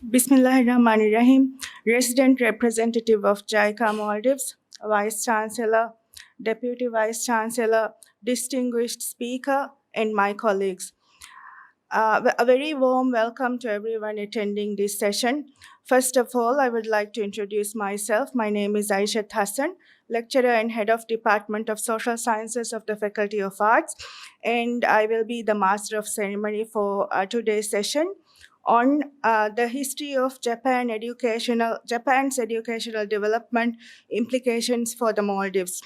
Bismillahirrahmanirrahim. Resident Representative of JICA Maldives, Vice Chancellor, Deputy Vice Chancellor, distinguished speaker, and my colleagues. A very warm welcome to everyone attending this session. First of all, I would like to introduce myself. My name is Aishat Hassan, lecturer and head of Department of Social Sciences of the Faculty of Arts, and I will be the master of ceremony for today's session on the history of Japan's educational development implications for the Maldives.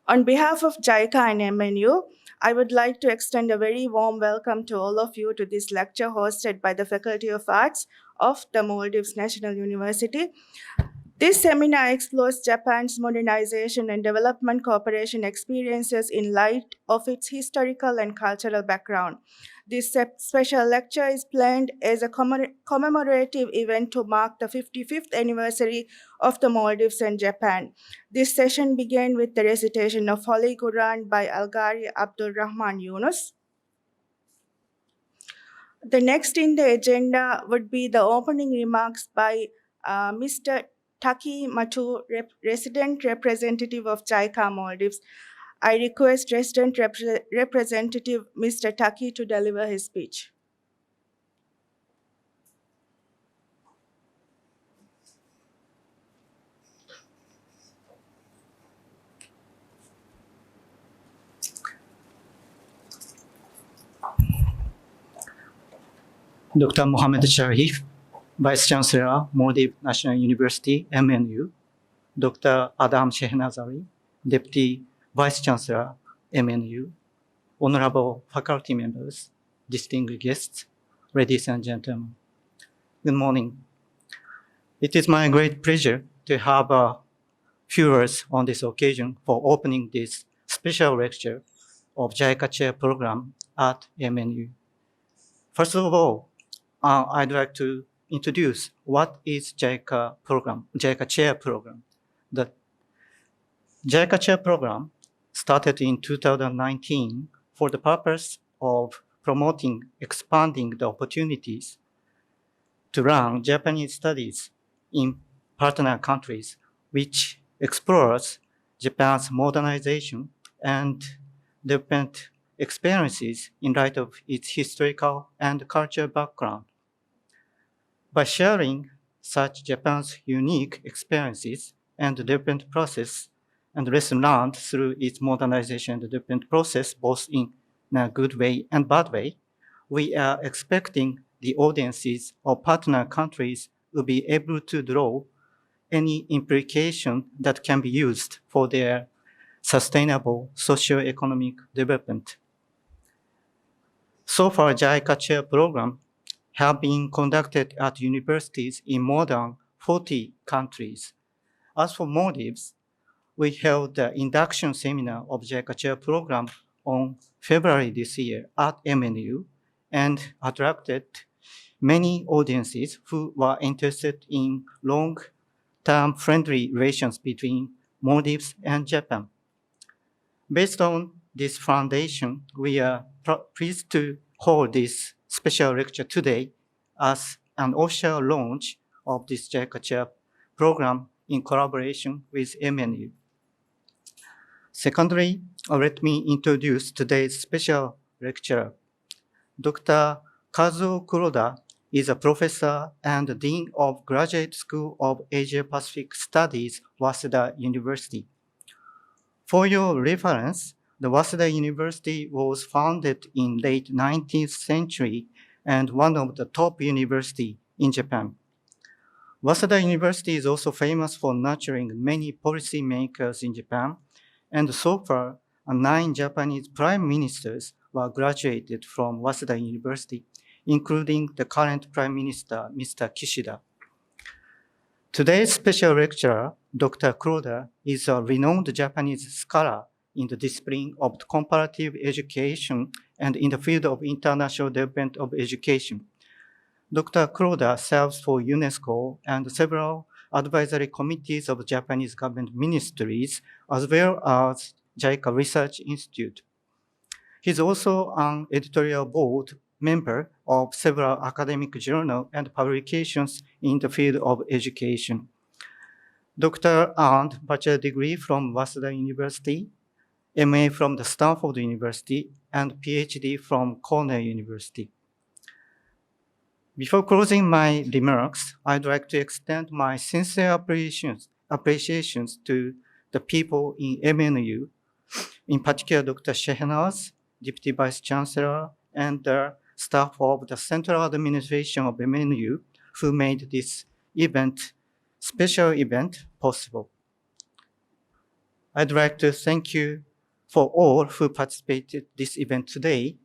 On behalf of JICA and MNU, I would like to extend a very warm welcome to all of you to this lecture hosted by the Faculty of Arts of the Maldives National University. This seminar explores Japan's modernization and development cooperation experiences in light of its historical and cultural background. This special lecture is planned as a commemorative event to mark the 55th anniversary of the Maldives and Japan. This session began with the recitation of Holy Quran by Al-Ghari Abdul Rahman Yunus. The next in the agenda would be the opening remarks by Mr. Taki Matu, Resident Representative of JICA Maldives. I request Resident Representative Mr. Taki to deliver his speech. Dr. Mohammed Sharif, Vice Chancellor, Maldives National University, MNU, Dr. Adam Shehnazari, Deputy Vice Chancellor, MNU, honorable faculty members, distinguished guests, ladies and gentlemen. Good morning. It is my great pleasure to have a few words on this occasion for opening this special lecture of JICA Chair Program at MNU. First of all, I'd like to introduce what is JICA Chair Program. The JICA Chair Program started in 2019 for the purpose of promoting, expanding the opportunities to run Japanese studies in partner countries, which explores Japan's modernization and development experiences in light of its historical and cultural background. By sharing such Japan's unique experiences and development process and lessons learned through its modernization and development process, both in a good way and bad way, we are expecting the audiences of partner countries will be able to draw any implication that can be used for their sustainable socio-economic development. So far, JICA Chair Program have been conducted at universities in more than 40 countries. As for Maldives, we held the induction seminar of JICA Chair Program on February this year at MNU and attracted many audiences who were interested in long-term friendly relations between Maldives and Japan. Based on this foundation, we are pleased to hold this special lecture today as an official launch of this JICA Chair Program in collaboration with MNU. Secondly, let me introduce today's special lecturer. Dr. Kazuo Kuroda is a professor and dean of Graduate School of Asia-Pacific Studies, Waseda University. For your reference, the Waseda University was founded in late 19th century and one of the top universities in Japan. Waseda University is also famous for nurturing many policymakers in Japan, and so far, 9 Japanese prime ministers were graduated from Waseda University, including the current Prime Minister, Mr. Kishida. Today's special lecturer, Dr. Kuroda, is a renowned Japanese scholar in the discipline of comparative education and in the field of international development of education. Dr. Kuroda serves for UNESCO and several advisory committees of Japanese government ministries, as well as JICA Research Institute. He's also on editorial board member of several academic journals and publications in the field of education. Dr. earned bachelor degree from Waseda University, MA from the Stanford University, and PhD from Cornell University. Before closing my remarks, I'd like to extend my sincere appreciations to the people in MNU, in particular Dr. Shehnaz, Deputy Vice Chancellor, and the staff of the Central Administration of MNU who made this special event possible. I'd like to thank you for all who participated in this event today,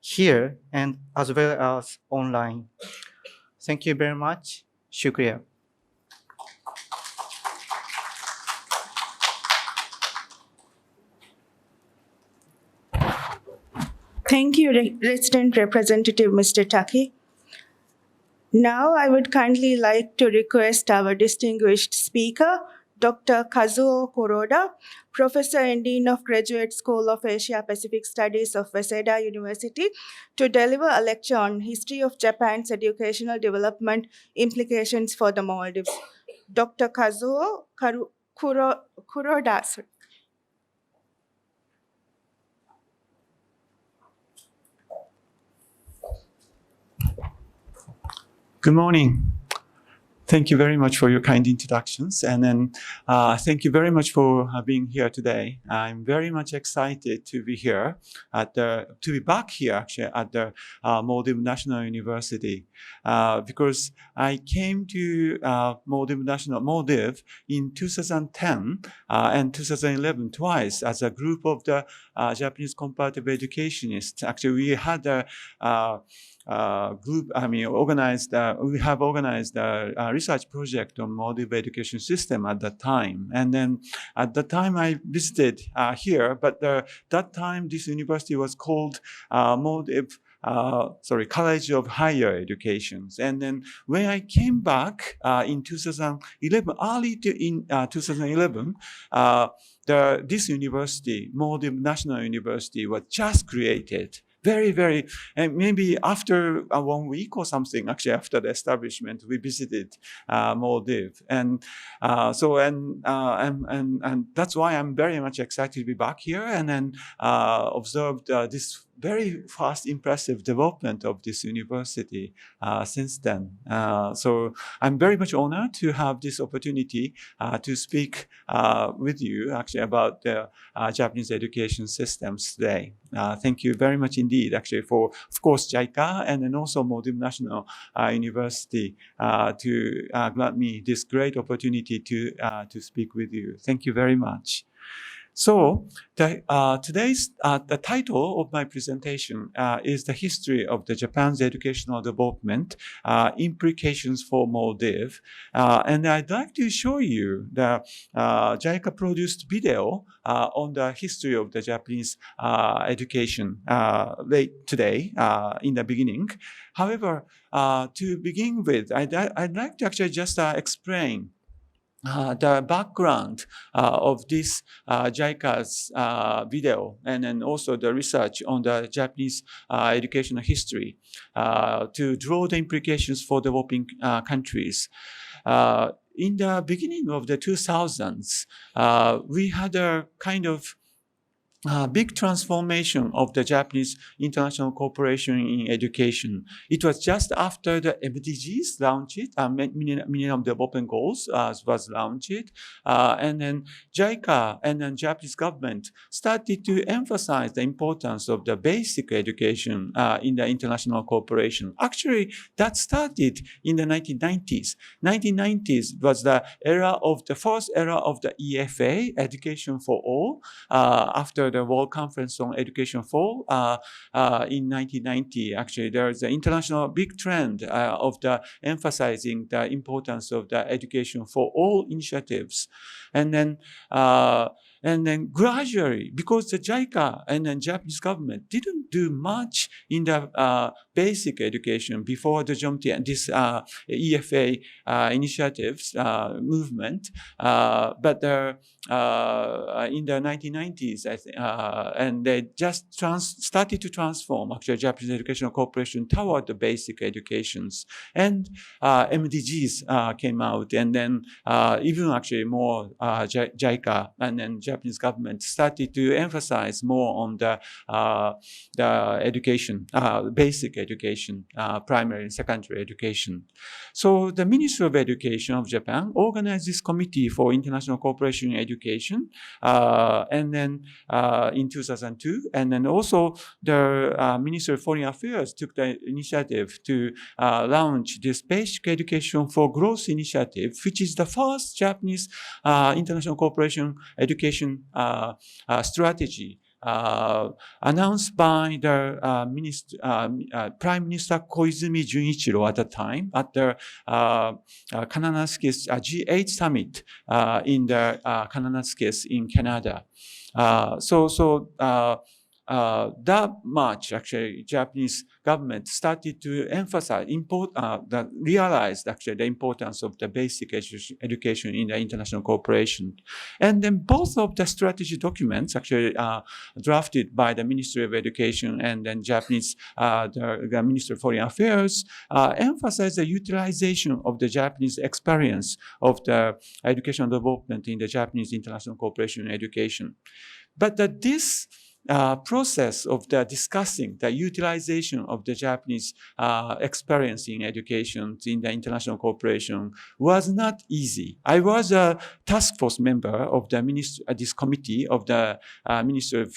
here and as well as online. Thank you very much. Shukriya. Thank you, Resident Representative Mr. Taki. Now I would kindly like to request our distinguished speaker, Dr. Kazuo Kuroda, Professor and Dean of Graduate School of Asia Pacific Studies of Waseda University, to deliver a lecture on History of Japan's Educational Development Implications for the Maldives. Dr. Kazuo Kuroda. Good morning. Thank you very much for your kind introductions. And then thank you very much for being here today. I'm very much excited to be here to be back here actually at the Maldives National University because I came to Maldives in 2010 and 2011 twice as a group of the Japanese comparative educationists. Actually, we had a group, we have organized a research project on Maldives education system at that time. And then at that time I visited here, but that time this university was called Maldives College of Higher Education. And then when I came back in 2011, in 2011, this university, Maldives National University, was just created. Very, and maybe after 1 week or something, actually after the establishment, we visited Maldives, and that's why I'm very much excited to be back here and then observed this very fast, impressive development of this university since then. So I'm very much honored to have this opportunity to speak with you actually about the Japanese education systems today. Thank you very much indeed, actually, for, of course, JICA and then also Maldives National University to grant me this great opportunity to speak with you. Thank you very much. So today's the title of my presentation is the history of the Japan's educational development implications for Maldives, and I'd like to show you the JICA produced video on the history of the Japanese education today in the beginning. However, to begin with, I'd like to actually just explain the background of this JICA's video and then also the research on the Japanese educational history to draw the implications for developing countries. In the beginning of the 2000s, we had a kind of big transformation of the Japanese international cooperation in education. It was just after the MDGs launched, Millennium Development Goals was launched, and then JICA and then Japanese government started to emphasize the importance of the basic education in the international cooperation. Actually, that started in the 1990s. 1990s was the first era of the EFA, Education for All, after the World Conference on Education for in 1990. Actually, there is an international big trend of the emphasizing the importance of the Education for All initiatives, and then And then gradually, because the JICA and then Japanese government didn't do much in the basic education before the JOMT and this EFA initiatives movement, but in the 1990s, and they just started to transform actually Japanese educational cooperation toward the basic educations, and MDGs came out, and then even actually more JICA and then Japanese government started to emphasize more on the education, basic education, primary and secondary education. So the Ministry of Education of Japan organized this committee for international cooperation in education, and then in 2002, and then also the Ministry of Foreign Affairs took the initiative to launch this Basic Education for Growth initiative, which is the first Japanese international cooperation education strategy announced by the Prime Minister Koizumi Junichiro at the time at the Kananaskis G8 summit in the Kananaskis in Canada. That much actually Japanese government started to emphasize, realized actually the importance of the basic education in the international cooperation. And then both of the strategy documents actually drafted by the Ministry of Education and then Japanese, the Ministry of Foreign Affairs, emphasize the utilization of the Japanese experience of the educational development in the Japanese international cooperation education. But this process of the discussing the utilization of the Japanese experience in education in the international cooperation was not easy. I was a task force member of the this committee of the Ministry of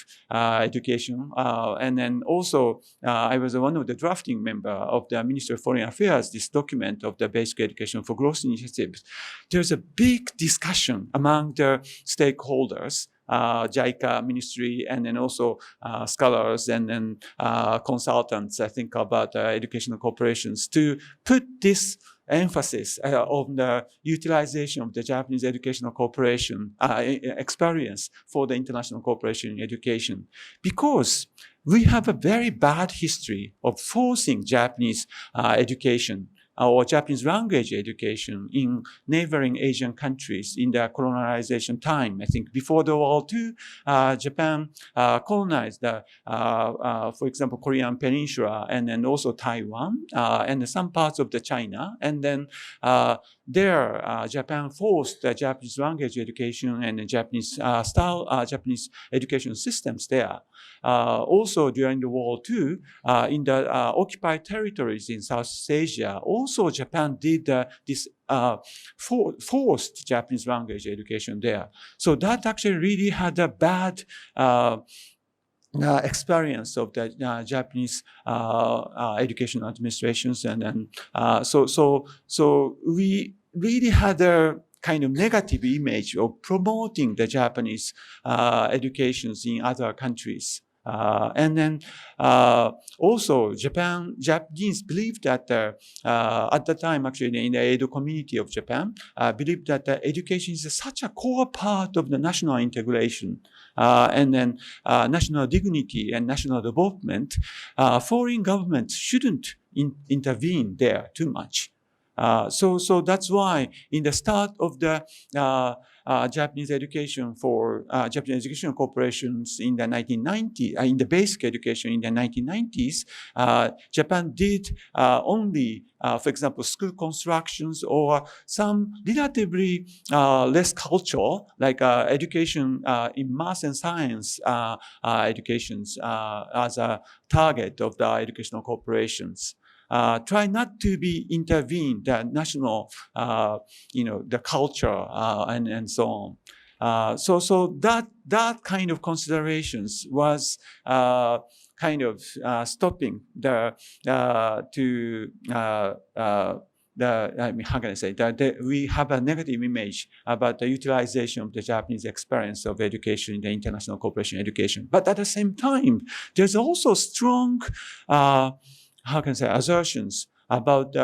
Education, and then also I was one of the drafting member of the Ministry of Foreign Affairs, this document of the Basic Education for Growth initiative. There's a big discussion among the stakeholders, JICA ministry, and then also scholars and then consultants, I think, about educational corporations to put this emphasis on the utilization of the Japanese educational cooperation experience for the international cooperation in education. Because we have a very bad history of forcing Japanese education or Japanese language education in neighboring Asian countries in the colonization time. I think before the World War II, Japan colonized, for example, Korean Peninsula and then also Taiwan and some parts of the China. And then there, Japan forced the Japanese language education and the Japanese style Japanese education systems there. Also during the World War II, in the occupied territories in Southeast Asia, also Japan did this forced Japanese language education there. So that actually really had a bad experience of the Japanese education administrations, and then so we really had a kind of negative image of promoting the Japanese educations in other countries. And then also Japanese believed that at the time, actually in the Edo community of Japan, believed that education is such a core part of the national integration and then national dignity and national development. Foreign governments shouldn't intervene there too much. So that's why in the start of the Japanese education for Japanese education corporations in the 1990s, in the basic education in the 1990s, Japan did only, for example, school constructions or some relatively less cultural, like education in math and science educations as a target of the educational corporations. Try not to be intervened the national, the culture and so on. So that kind of considerations was kind of stopping how can I say that we have a negative image about the utilization of the Japanese experience of education in the international cooperation education. But at the same time, there's also strong how can I say, assertions about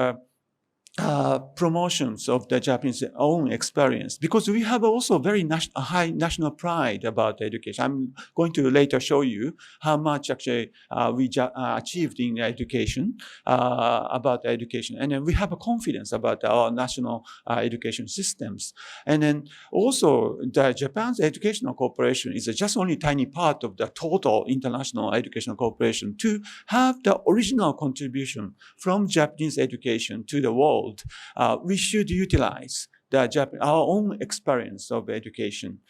promotions of the Japanese own experience, because we have also very high national pride about education. I'm going to later show you how much actually we achieved in education, about education. And then we have a confidence about our national education systems. And then also the Japan's educational cooperation is just only a tiny part of the total international educational cooperation. To have the original contribution from Japanese education to the world, we should utilize our own experience of education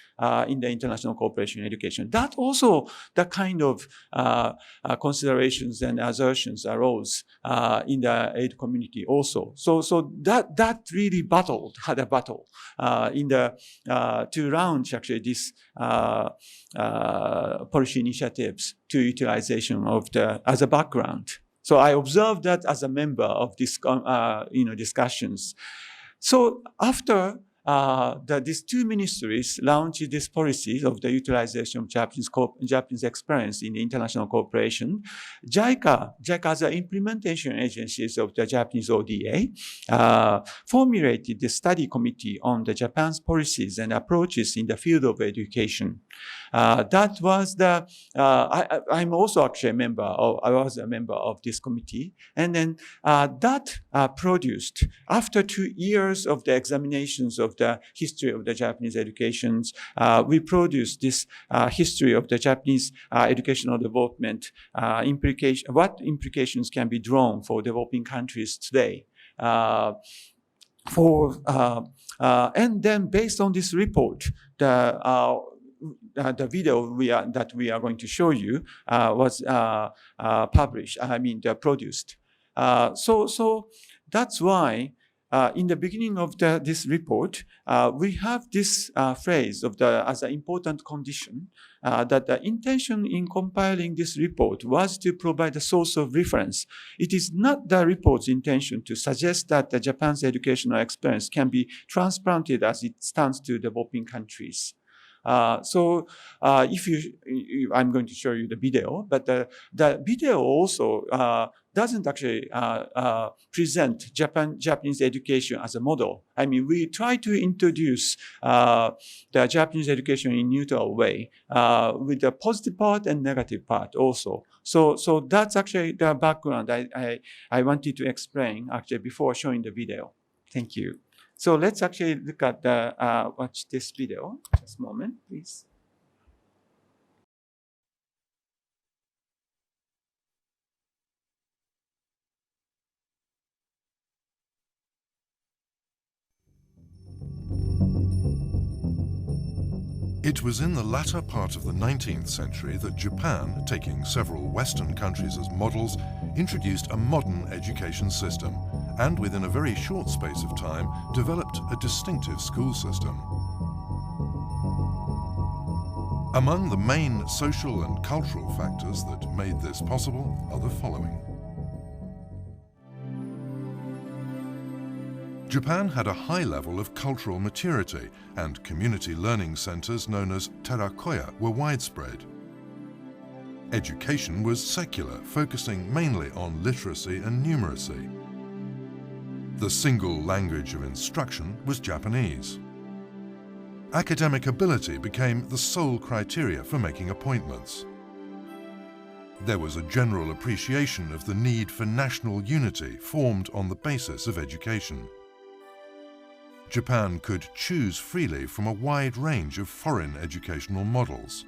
in the international cooperation education. That also the kind of considerations and assertions arose in the aid community also. So that really had a battle in the to launch actually this policy initiatives to utilization of as a background. So I observed that as a member of this, discussions. So after these two ministries launched these policies of the utilization of Japanese experience in international cooperation, JICA as the implementation agencies of the Japanese ODA, formulated the study committee on the Japan's policies and approaches in the field of education. That was I'm also actually I was a member of this committee. And then that produced, after 2 years of the examinations of the history of the Japanese educations, we produced this history of the Japanese educational development, what implications can be drawn for developing countries today. And then based on this report, the video that we are going to show you was produced. So that's why in the beginning of this report, we have this phrase as an important condition that the intention in compiling this report was to provide a source of reference. It is not the report's intention to suggest that Japan's educational experience can be transplanted as it stands to developing countries. So I'm going to show you the video, but the video also doesn't actually present Japanese education as a model. I mean, we try to introduce the Japanese education in neutral way with the positive part and negative part also. So that's actually the background I wanted to explain actually before showing the video. Thank you. So let's actually look at watch this video. Just a moment, please. It was in the latter part of the 19th century that Japan, taking several Western countries as models, introduced a modern education system, and within a very short space of time developed a distinctive school system. Among the main social and cultural factors that made this possible are the following. Japan had a high level of cultural maturity, and community learning centers known as terakoya were widespread. Education was secular, focusing mainly on literacy and numeracy. The single language of instruction was Japanese. Academic ability became the sole criteria for making appointments. There was a general appreciation of the need for national unity formed on the basis of education. Japan could choose freely from a wide range of foreign educational models.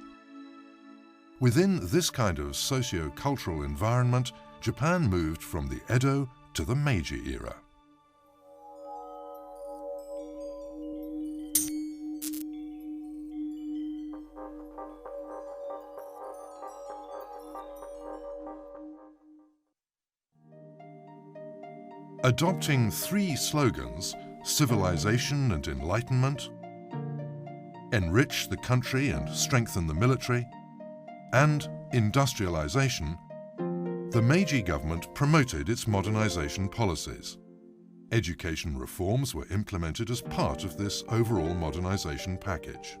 Within this kind of socio-cultural environment, Japan moved from the Edo to the Meiji era. Adopting three slogans, civilization and enlightenment, enrich the country and strengthen the military, and industrialization, the Meiji government promoted its modernization policies. Education reforms were implemented as part of this overall modernization package.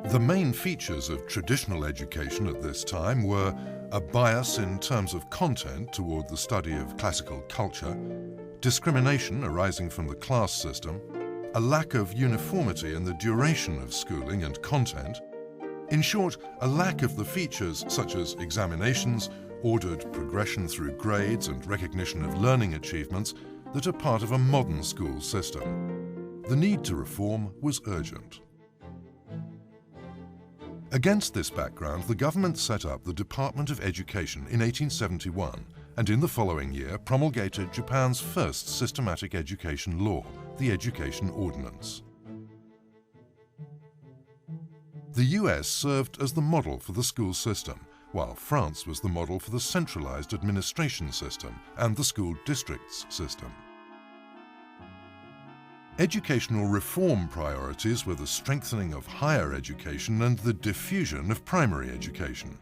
The main features of traditional education at this time were a bias in terms of content toward the study of classical culture, discrimination arising from the class system, a lack of uniformity in the duration of schooling and content, in short, a lack of the features such as examinations, ordered progression through grades and recognition of learning achievements that are part of a modern school system. The need to reform was urgent. Against this background, the government set up the Department of Education in 1871 and in the following year promulgated Japan's first systematic education law, the Education Ordinance. The US served as the model for the school system, while France was the model for the centralized administration system and the school districts system. Educational reform priorities were the strengthening of higher education and the diffusion of primary education.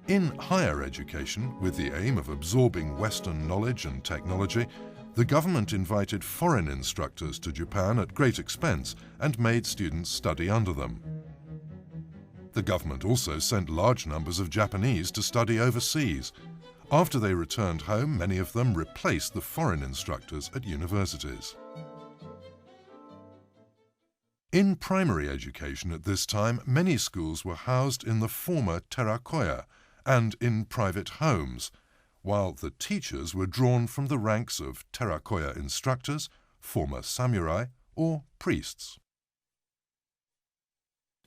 In higher education, with the aim of absorbing Western knowledge and technology, the government invited foreign instructors to Japan at great expense and made students study under them. The government also sent large numbers of Japanese to study overseas. After they returned home, many of them replaced the foreign instructors at universities. In primary education at this time, many schools were housed in the former terakoya and in private homes, while the teachers were drawn from the ranks of terakoya instructors, former samurai, or priests.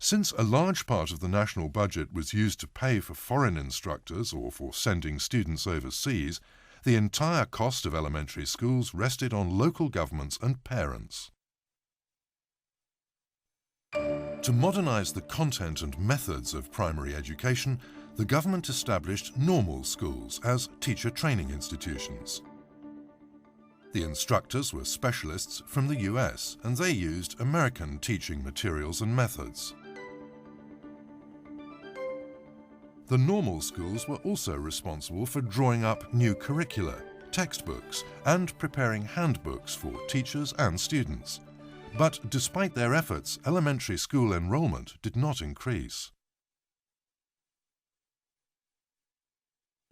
Since a large part of the national budget was used to pay for foreign instructors or for sending students overseas, the entire cost of elementary schools rested on local governments and parents. To modernize the content and methods of primary education, the government established normal schools as teacher training institutions. The instructors were specialists from the US, and they used American teaching materials and methods. The normal schools were also responsible for drawing up new curricula, textbooks, and preparing handbooks for teachers and students. But despite their efforts, elementary school enrollment did not increase.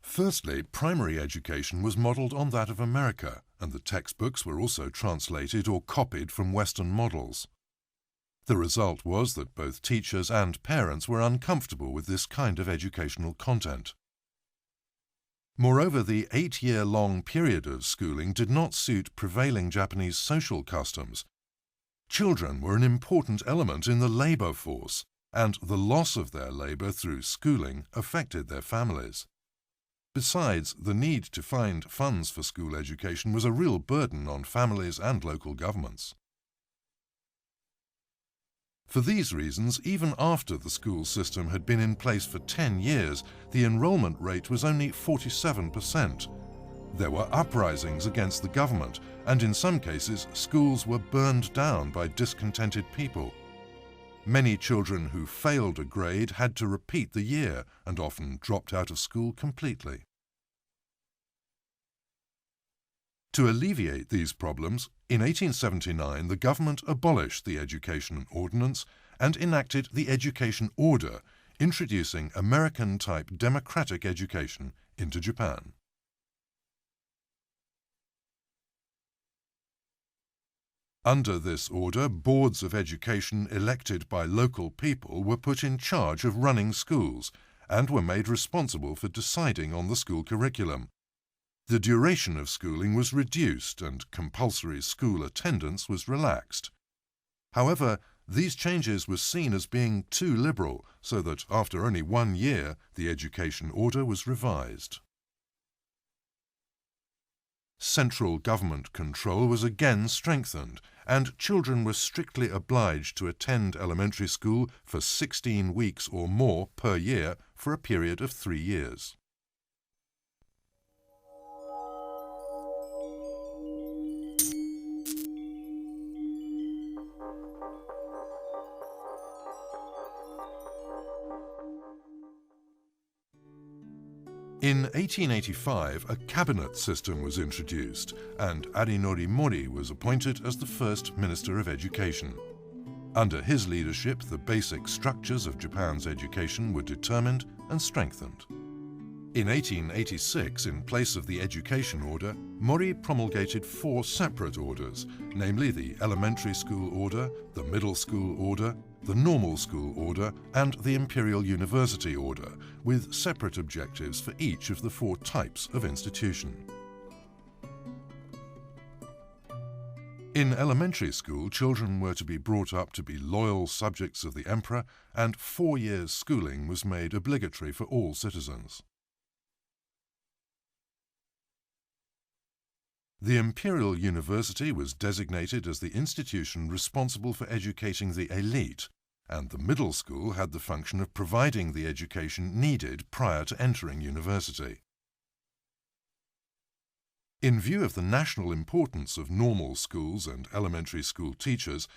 Firstly, primary education was modelled on that of America, and the textbooks were also translated or copied from Western models. The result was that both teachers and parents were uncomfortable with this kind of educational content. Moreover, the 8-year-long period of schooling did not suit prevailing Japanese social customs. Children were an important element in the labour force, and the loss of their labour through schooling affected their families. Besides, the need to find funds for school education was a real burden on families and local governments. For these reasons, even after the school system had been in place for 10 years, the enrollment rate was only 47%. There were uprisings against the government, and in some cases, schools were burned down by discontented people. Many children who failed a grade had to repeat the year and often dropped out of school completely. To alleviate these problems, in 1879 the government abolished the Education Ordinance and enacted the Education Order, introducing American-type democratic education into Japan. Under this order, boards of education elected by local people were put in charge of running schools and were made responsible for deciding on the school curriculum. The duration of schooling was reduced and compulsory school attendance was relaxed. However, these changes were seen as being too liberal, so that after only 1 year, the Education Order was revised. Central government control was again strengthened, and children were strictly obliged to attend elementary school for 16 weeks or more per year for a period of 3 years. In 1885, a cabinet system was introduced, and Arinori Mori was appointed as the first Minister of Education. Under his leadership, the basic structures of Japan's education were determined and strengthened. In 1886, in place of the education order, Mori promulgated 4 separate orders, namely the elementary school order, the middle school order, the normal school order, and the imperial university order, with separate objectives for each of the 4 types of institution. In elementary school, children were to be brought up to be loyal subjects of the emperor, and 4 years' schooling was made obligatory for all citizens. The Imperial University was designated as the institution responsible for educating the elite, and the middle school had the function of providing the education needed prior to entering university. In view of the national importance of normal schools and elementary school teachers,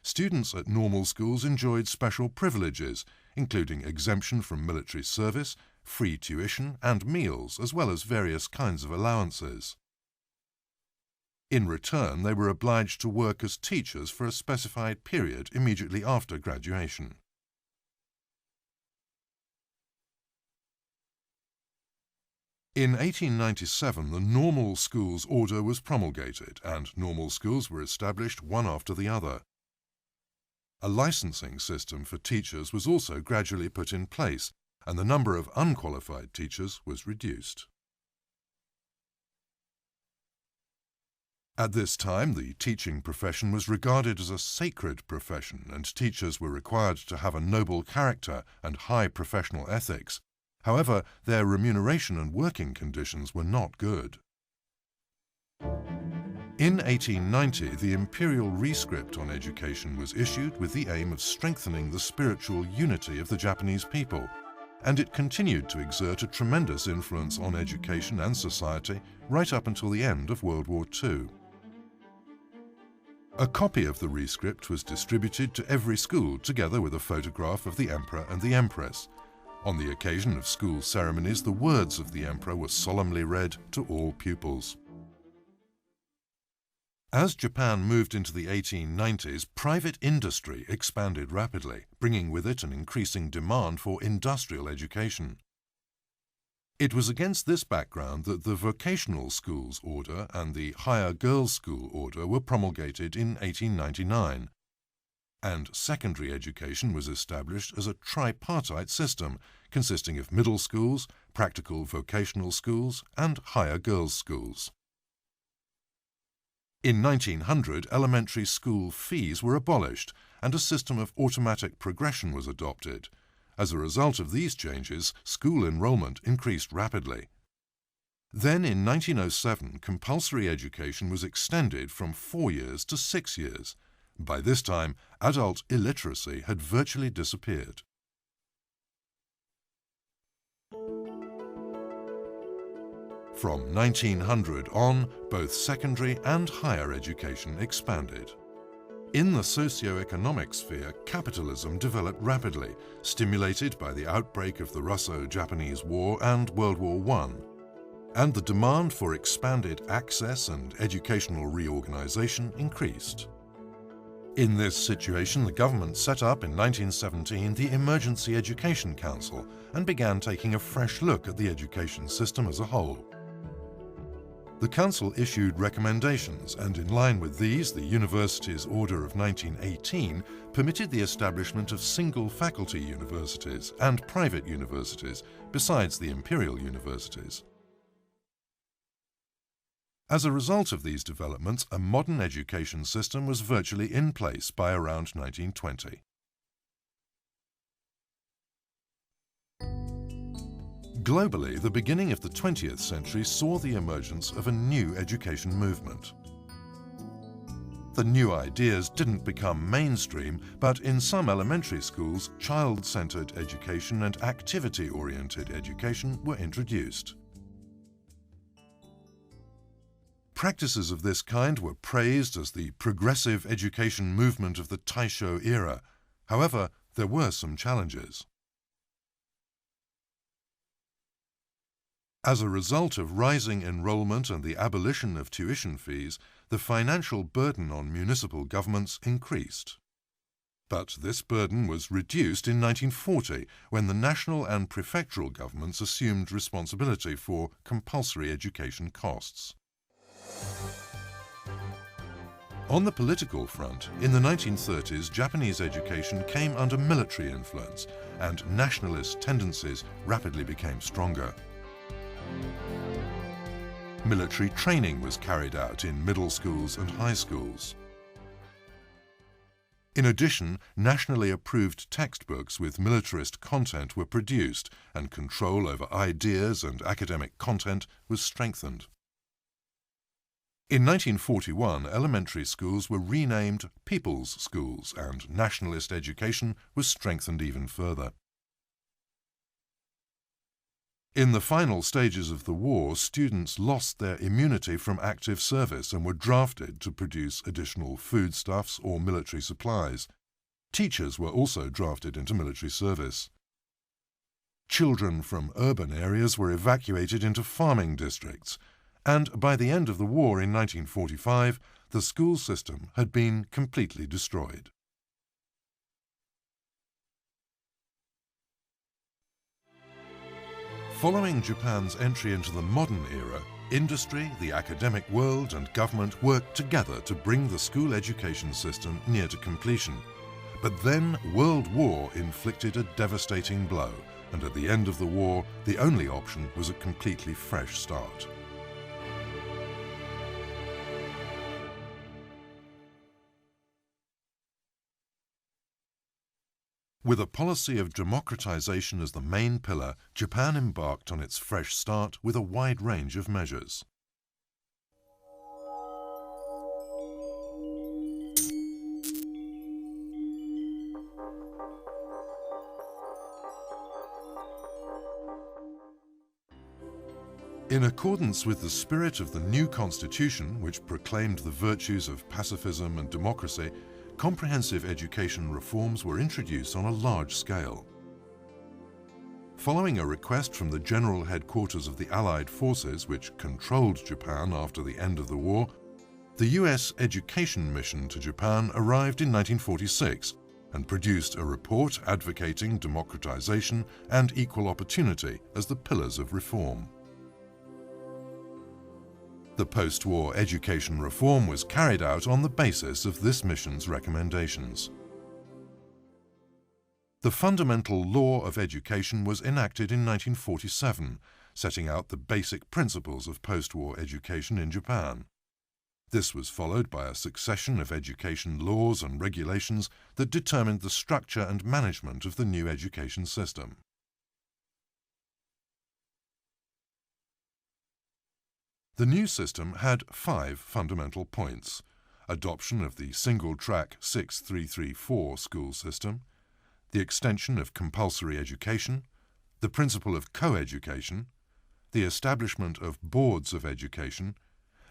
students at normal schools enjoyed special privileges, including exemption from military service, free tuition and meals, as well as various kinds of allowances. In return, they were obliged to work as teachers for a specified period immediately after graduation. In 1897, the Normal Schools Order was promulgated, and normal schools were established one after the other. A licensing system for teachers was also gradually put in place, and the number of unqualified teachers was reduced. At this time, the teaching profession was regarded as a sacred profession, and teachers were required to have a noble character and high professional ethics. However, their remuneration and working conditions were not good. In 1890, the imperial rescript on education was issued with the aim of strengthening the spiritual unity of the Japanese people, and it continued to exert a tremendous influence on education and society right up until the end of World War II. A copy of the rescript was distributed to every school together with a photograph of the emperor and the empress. On the occasion of school ceremonies, the words of the emperor were solemnly read to all pupils. As Japan moved into the 1890s, private industry expanded rapidly, bringing with it an increasing demand for industrial education. It was against this background that the Vocational Schools Order and the Higher Girls' School Order were promulgated in 1899, and secondary education was established as a tripartite system consisting of middle schools, practical vocational schools, and higher girls' schools. In 1900, elementary school fees were abolished and a system of automatic progression was adopted. As a result of these changes, school enrollment increased rapidly. Then in 1907, compulsory education was extended from 4 years to 6 years. By this time, adult illiteracy had virtually disappeared. From 1900 on, both secondary and higher education expanded. In the socio-economic sphere, capitalism developed rapidly, stimulated by the outbreak of the Russo-Japanese War and World War I, and the demand for expanded access and educational reorganization increased. In this situation, the government set up in 1917 the Emergency Education Council and began taking a fresh look at the education system as a whole. The Council issued recommendations, and in line with these, the Universities Order of 1918 permitted the establishment of single faculty universities and private universities, besides the imperial universities. As a result of these developments, a modern education system was virtually in place by around 1920. Globally, the beginning of the 20th century saw the emergence of a new education movement. The new ideas didn't become mainstream, but in some elementary schools, child-centered education and activity-oriented education were introduced. Practices of this kind were praised as the progressive education movement of the Taisho era. However, there were some challenges. As a result of rising enrollment and the abolition of tuition fees, the financial burden on municipal governments increased. But this burden was reduced in 1940 when the national and prefectural governments assumed responsibility for compulsory education costs. On the political front, in the 1930s, Japanese education came under military influence and nationalist tendencies rapidly became stronger. Military training was carried out in middle schools and high schools. In addition, nationally approved textbooks with militarist content were produced, and control over ideas and academic content was strengthened. In 1941, elementary schools were renamed People's Schools, and nationalist education was strengthened even further. In the final stages of the war, students lost their immunity from active service and were drafted to produce additional foodstuffs or military supplies. Teachers were also drafted into military service. Children from urban areas were evacuated into farming districts, and by the end of the war in 1945, the school system had been completely destroyed. Following Japan's entry into the modern era, industry, the academic world and government worked together to bring the school education system near to completion. But then World War inflicted a devastating blow, and at the end of the war, the only option was a completely fresh start. With a policy of democratization as the main pillar, Japan embarked on its fresh start with a wide range of measures. In accordance with the spirit of the new constitution, which proclaimed the virtues of pacifism and democracy, comprehensive education reforms were introduced on a large scale. Following a request from the General Headquarters of the Allied Forces, which controlled Japan after the end of the war, the US Education Mission to Japan arrived in 1946 and produced a report advocating democratization and equal opportunity as the pillars of reform. The post-war education reform was carried out on the basis of this mission's recommendations. The Fundamental Law of Education was enacted in 1947, setting out the basic principles of post-war education in Japan. This was followed by a succession of education laws and regulations that determined the structure and management of the new education system. The new system had 5 fundamental points: adoption of the single-track 6334 school system, the extension of compulsory education, the principle of co-education, the establishment of boards of education,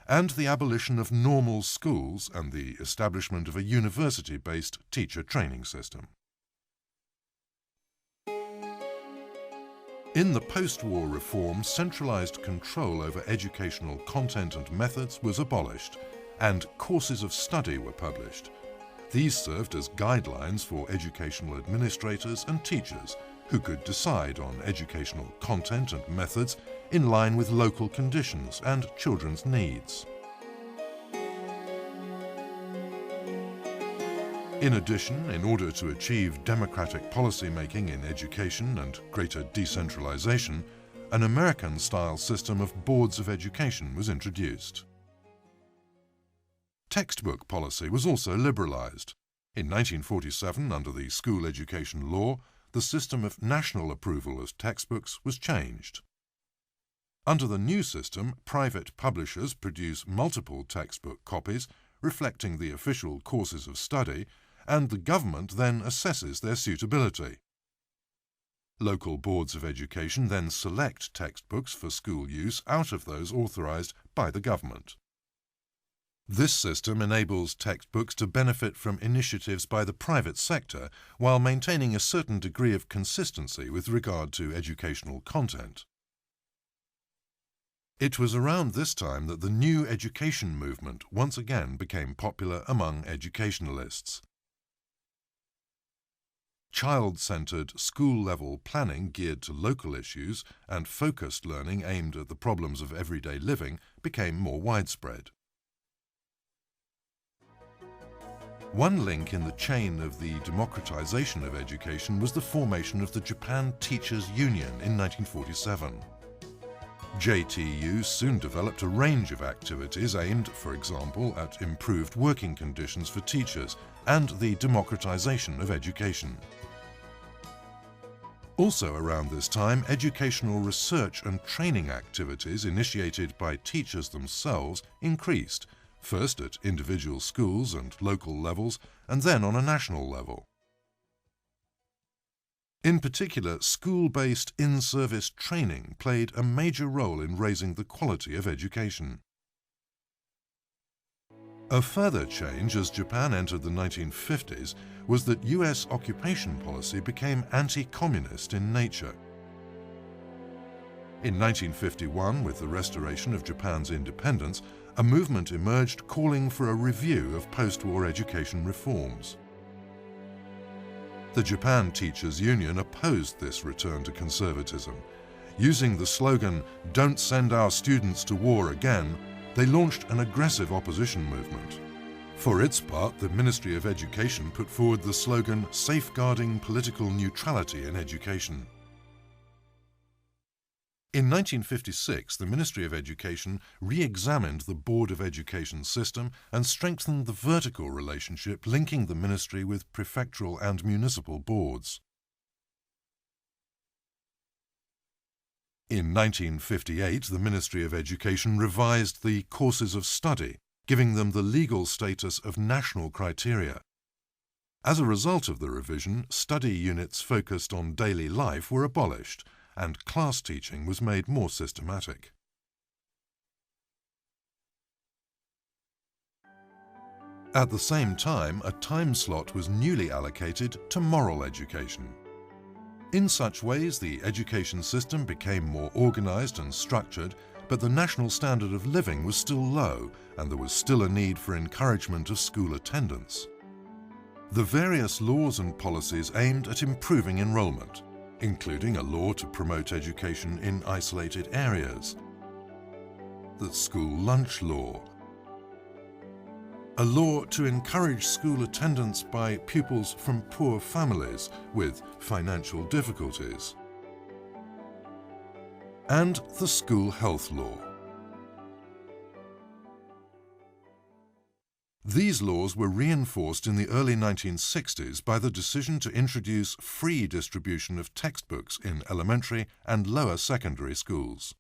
and the abolition of normal schools and the establishment of a university-based teacher training system. In the post-war reform, centralized control over educational content and methods was abolished, and courses of study were published. These served as guidelines for educational administrators and teachers, who could decide on educational content and methods in line with local conditions and children's needs. In addition, in order to achieve democratic policy-making in education and greater decentralization, an American-style system of boards of education was introduced. Textbook policy was also liberalized. In 1947, under the school education law, the system of national approval of textbooks was changed. Under the new system, private publishers produce multiple textbook copies reflecting the official courses of study, and the government then assesses their suitability. Local boards of education then select textbooks for school use out of those authorized by the government. This system enables textbooks to benefit from initiatives by the private sector while maintaining a certain degree of consistency with regard to educational content. It was around this time that the new education movement once again became popular among educationalists. child-centered, school-level planning geared to local issues and focused learning aimed at the problems of everyday living became more widespread. One link in the chain of the democratization of education was the formation of the Japan Teachers Union in 1947. JTU soon developed a range of activities aimed, for example, at improved working conditions for teachers and the democratization of education. Also around this time, educational research and training activities initiated by teachers themselves increased, first at individual schools and local levels, and then on a national level. In particular, school-based in-service training played a major role in raising the quality of education. A further change as Japan entered the 1950s was that US occupation policy became anti-communist in nature. In 1951, with the restoration of Japan's independence, a movement emerged calling for a review of post-war education reforms. The Japan Teachers Union opposed this return to conservatism. Using the slogan, "Don't send our students to war again," they launched an aggressive opposition movement. For its part, the Ministry of Education put forward the slogan, "Safeguarding political neutrality in education." In 1956, the Ministry of Education re-examined the Board of Education system and strengthened the vertical relationship linking the ministry with prefectural and municipal boards. In 1958, the Ministry of Education revised the courses of study, giving them the legal status of national criteria. As a result of the revision, study units focused on daily life were abolished, and class teaching was made more systematic. At the same time, a time slot was newly allocated to moral education. In such ways, the education system became more organized and structured, but the national standard of living was still low, and there was still a need for encouragement of school attendance. The various laws and policies aimed at improving enrollment, including a law to promote education in isolated areas, the school lunch law, a law to encourage school attendance by pupils from poor families with financial difficulties, and the school health law. These laws were reinforced in the early 1960s by the decision to introduce free distribution of textbooks in elementary and lower secondary schools.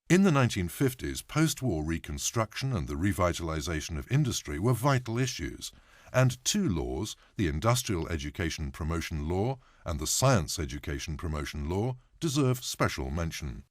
In the 1950s, post-war reconstruction and the revitalization of industry were vital issues, and two laws, the Industrial Education Promotion Law and the Science Education Promotion Law, deserve special mention.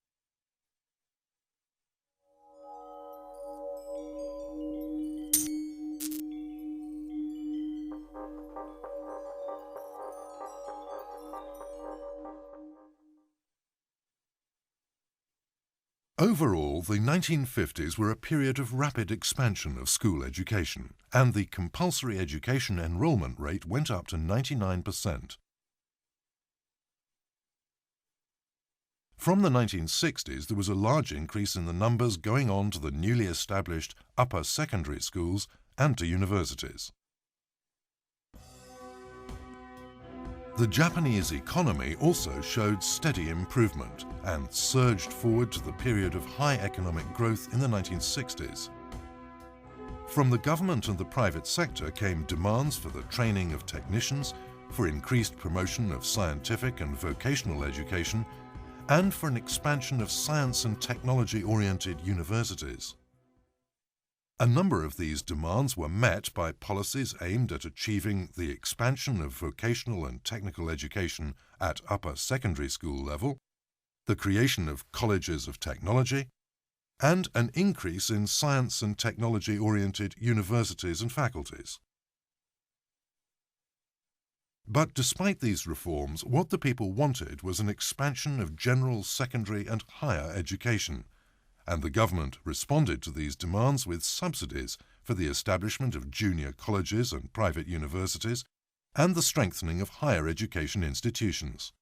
Overall, the 1950s were a period of rapid expansion of school education, and the compulsory education enrollment rate went up to 99%. From the 1960s, there was a large increase in the numbers going on to the newly established upper secondary schools and to universities. The Japanese economy also showed steady improvement and surged forward to the period of high economic growth in the 1960s. From the government and the private sector came demands for the training of technicians, for increased promotion of scientific and vocational education, and for an expansion of science and technology-oriented universities. A number of these demands were met by policies aimed at achieving the expansion of vocational and technical education at upper secondary school level, the creation of colleges of technology, and an increase in science and technology-oriented universities and faculties. But despite these reforms, what the people wanted was an expansion of general secondary and higher education, and the government responded to these demands with subsidies for the establishment of junior colleges and private universities, and the strengthening of higher education institutions.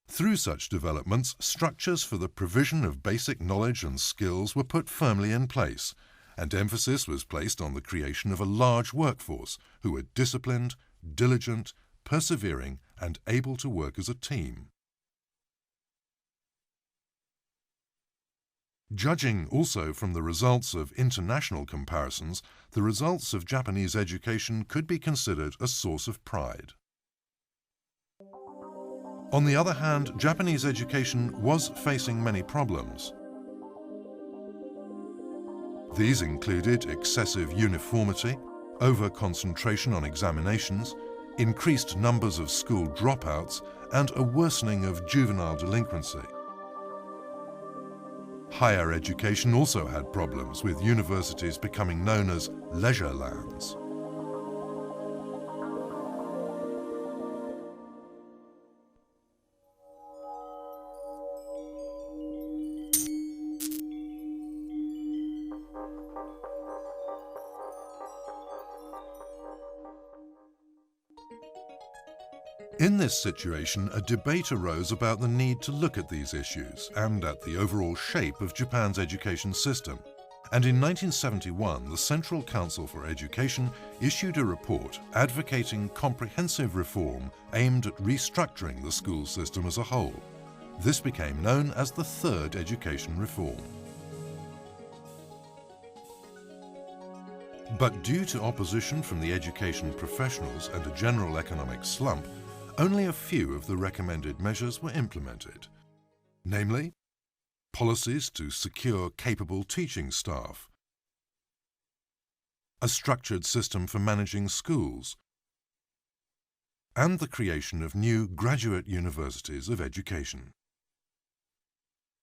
Through such developments, structures for the provision of basic knowledge and skills were put firmly in place, and emphasis was placed on the creation of a large workforce who were disciplined, diligent, persevering, and able to work as a team. Judging also from the results of international comparisons, the results of Japanese education could be considered a source of pride. On the other hand, Japanese education was facing many problems. These included excessive uniformity, over-concentration on examinations, increased numbers of school dropouts, and a worsening of juvenile delinquency. Higher education also had problems, with universities becoming known as leisure lands. In this situation, a debate arose about the need to look at these issues and at the overall shape of Japan's education system. And in 1971, the Central Council for Education issued a report advocating comprehensive reform aimed at restructuring the school system as a whole. This became known as the Third Education Reform. But due to opposition from the education professionals and a general economic slump, only a few of the recommended measures were implemented, namely, policies to secure capable teaching staff, a structured system for managing schools, and the creation of new graduate universities of education.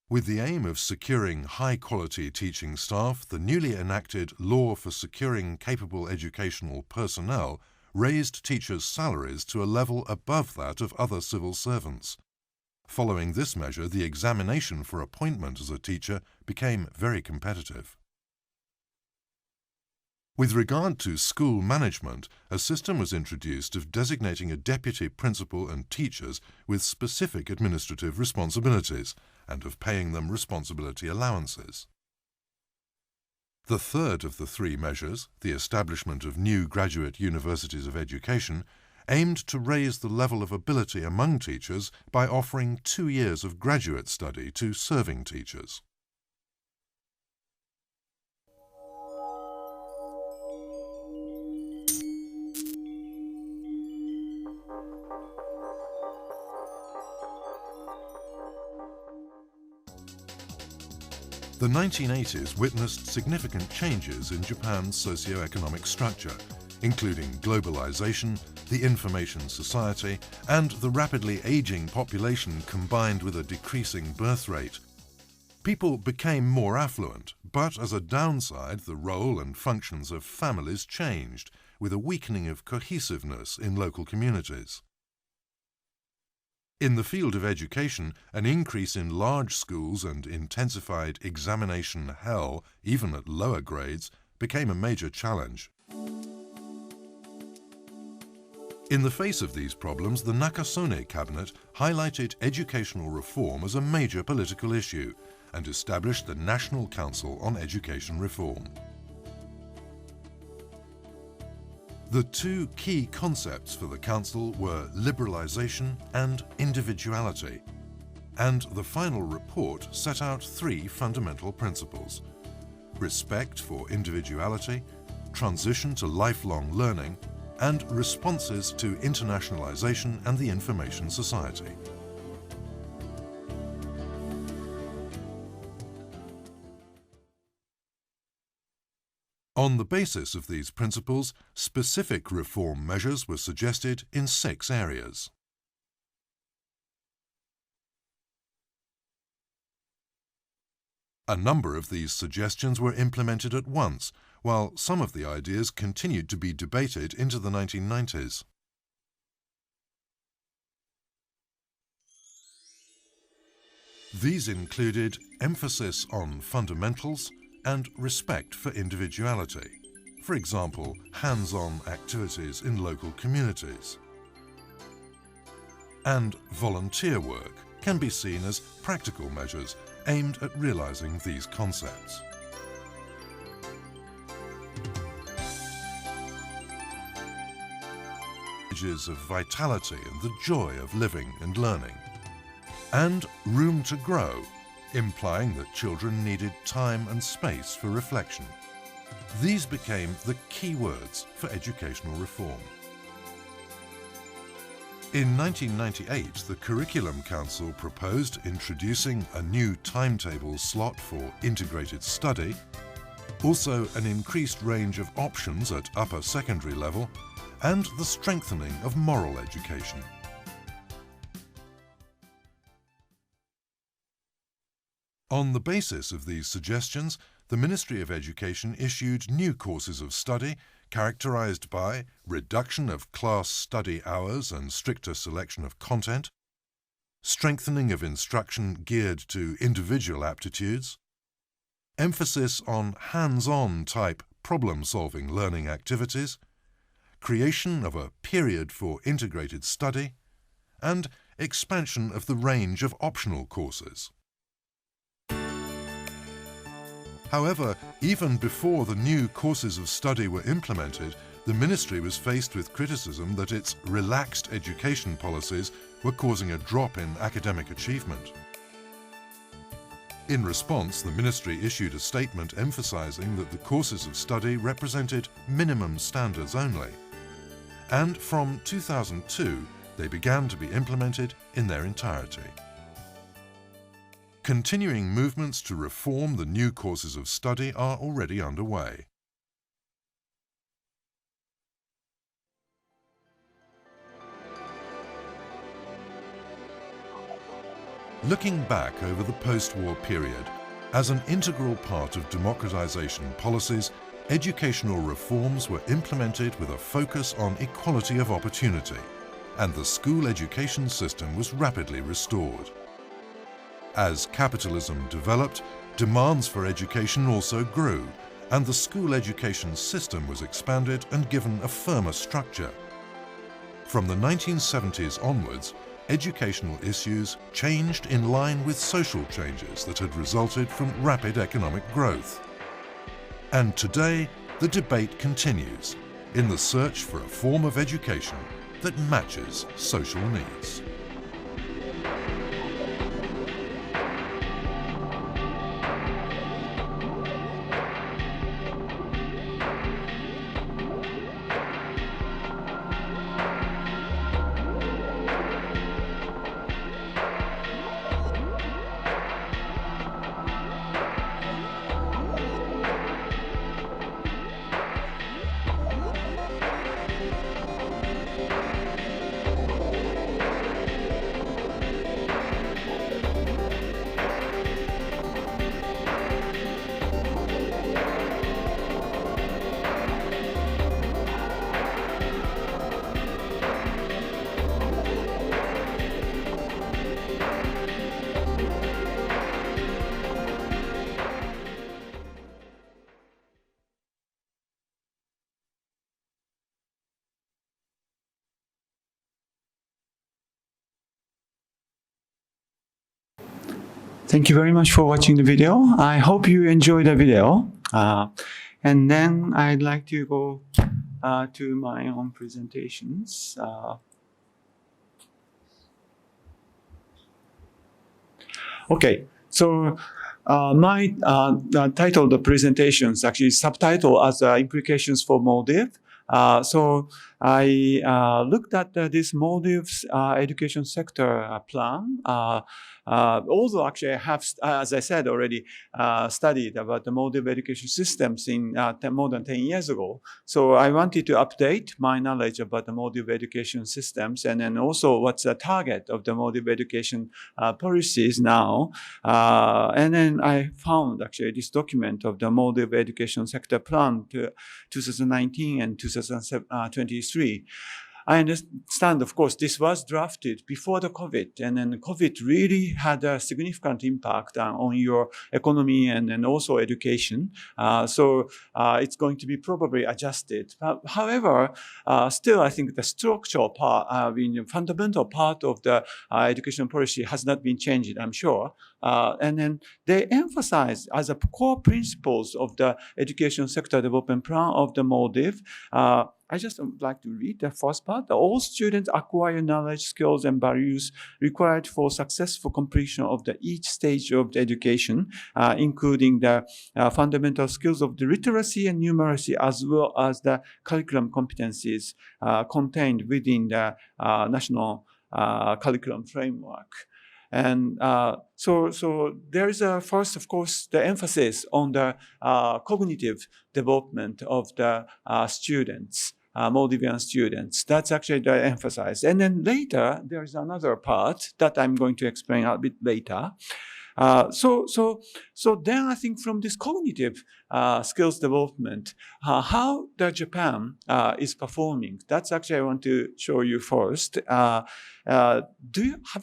With the aim of securing high-quality teaching staff, the newly enacted Law for Securing Capable Educational Personnel raised teachers' salaries to a level above that of other civil servants. Following this measure, the examination for appointment as a teacher became very competitive. With regard to school management, a system was introduced of designating a deputy principal and teachers with specific administrative responsibilities, and of paying them responsibility allowances. The third of the three measures, the establishment of new graduate universities of education, aimed to raise the level of ability among teachers by offering 2 years of graduate study to serving teachers. The 1980s witnessed significant changes in Japan's socio-economic structure, including globalization, the information society, and the rapidly aging population combined with a decreasing birth rate. People became more affluent, but as a downside, the role and functions of families changed, with a weakening of cohesiveness in local communities. In the field of education, an increase in large schools and intensified examination hell, even at lower grades, became a major challenge. In the face of these problems, the Nakasone cabinet highlighted educational reform as a major political issue and established the National Council on Education Reform. The two key concepts for the Council were liberalization and individuality, and the final report set out 3 fundamental principles: respect for individuality, transition to lifelong learning, and responses to internationalization and the information society. On the basis of these principles, specific reform measures were suggested in 6 areas. A number of these suggestions were implemented at once, while some of the ideas continued to be debated into the 1990s. These included emphasis on fundamentals and respect for individuality, for example, hands-on activities in local communities. And volunteer work can be seen as practical measures aimed at realizing these concepts. Images of vitality and the joy of living and learning. And room to grow, implying that children needed time and space for reflection. These became the key words for educational reform. In 1998, the Curriculum Council proposed introducing a new timetable slot for integrated study, also an increased range of options at upper secondary level, and the strengthening of moral education. On the basis of these suggestions, the Ministry of Education issued new courses of study characterized by reduction of class study hours and stricter selection of content, strengthening of instruction geared to individual aptitudes, emphasis on hands-on type problem-solving learning activities, creation of a period for integrated study, and expansion of the range of optional courses. However, even before the new courses of study were implemented, the Ministry was faced with criticism that its relaxed education policies were causing a drop in academic achievement. In response, the Ministry issued a statement emphasizing that the courses of study represented minimum standards only. And from 2002, they began to be implemented in their entirety. Continuing movements to reform the new courses of study are already underway. Looking back over the post-war period, as an integral part of democratization policies, educational reforms were implemented with a focus on equality of opportunity, and the school education system was rapidly restored. As capitalism developed, demands for education also grew, and the school education system was expanded and given a firmer structure. From the 1970s onwards, educational issues changed in line with social changes that had resulted from rapid economic growth. And today, the debate continues in the search for a form of education that matches social needs. Thank you very much for watching the video. I hope you enjoyed the video. And then I'd like to go to my own presentations. Okay, so my title of the presentation is actually subtitled as Implications for Maldives. So I looked at this Maldives education sector plan. Also, actually, I have, as I said already, studied about the Maldives education systems in more than 10 years ago. So I wanted to update my knowledge about the Maldives education systems, and then also what's the target of the Maldives education policies now. And then I found actually this document of the Maldives education sector plan to 2019 and 2023. I understand, of course, this was drafted before the COVID, and then COVID really had a significant impact on your economy and also education. So it's going to be probably adjusted. However, still, I think the structural part, fundamental part of the education policy has not been changed, I'm sure. And then they emphasize as a core principles of the education sector development plan of the Maldives. I just would like to read the first part. All students acquire knowledge, skills, and values required for successful completion of each stage of the education, including the fundamental skills of the literacy and numeracy, as well as the curriculum competencies contained within the national curriculum framework. And so there is first, of course, the emphasis on the cognitive development of the students, Maldivian students. That's actually the emphasis. And then later, there is another part that I'm going to explain a bit later. So then I think from this cognitive skills development, how the Japan is performing, that's actually I want to show you first. Have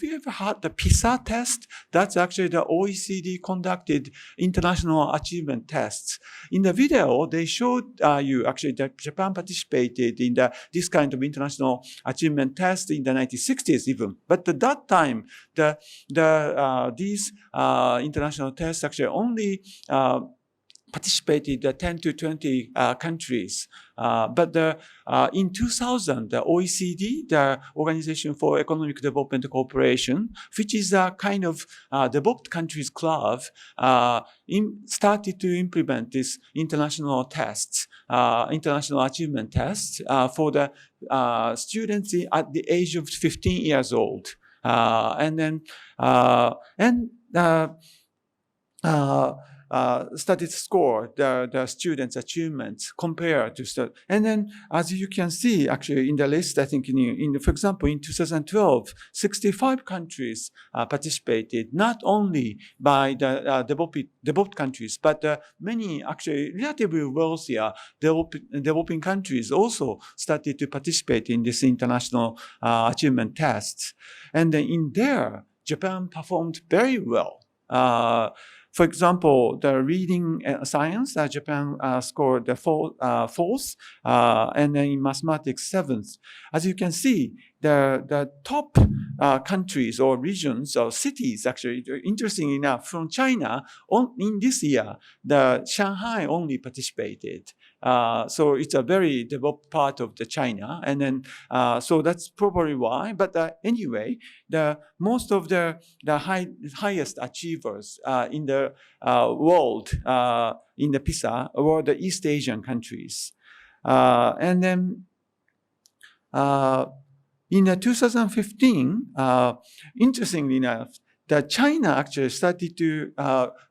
you ever had the PISA test? That's actually the OECD conducted international achievement tests. In the video, they showed you actually that Japan participated in this kind of international achievement test in the 1960s even. But at that time, these international tests actually only participated 10 to 20 countries. But in 2000, the OECD, the Organization for Economic Development Cooperation, which is a kind of developed countries club, started to implement this international tests, international achievement tests for the students at the age of 15 years old. Started to score the students' achievements compared to and then as you can see actually in the list, I think for example in 2012, 65 countries participated, not only by the developed countries, but many actually relatively wealthier developing countries also started to participate in this international achievement tests. And then in there, Japan performed very well. For example, the reading science, Japan scored the fourth, and then in mathematics, seventh. As you can see, the top countries or regions or cities, actually, interesting enough, from China, in this year, the Shanghai only participated. So it's a very developed part of the China, and then so that's probably why. But anyway, most of the highest achievers in the world in the PISA were the East Asian countries, and then. In 2015, interestingly enough, China actually started to,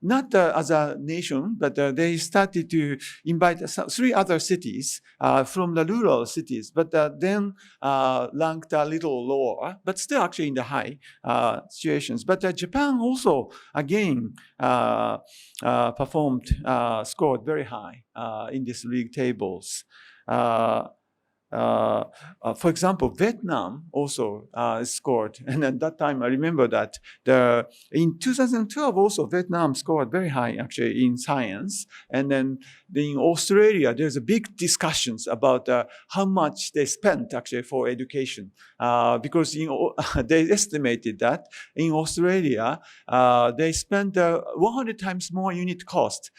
not as a nation, but they started to invite 3 other cities from the rural cities, but then ranked a little lower, but still actually in the high situations. But Japan also, again, scored very high in these league tables. For example, Vietnam also scored, and at that time I remember that in 2012 also Vietnam scored very high actually in science, and then in Australia there's a big discussions about how much they spent actually for education, because they estimated that in Australia they spent 100 times more unit cost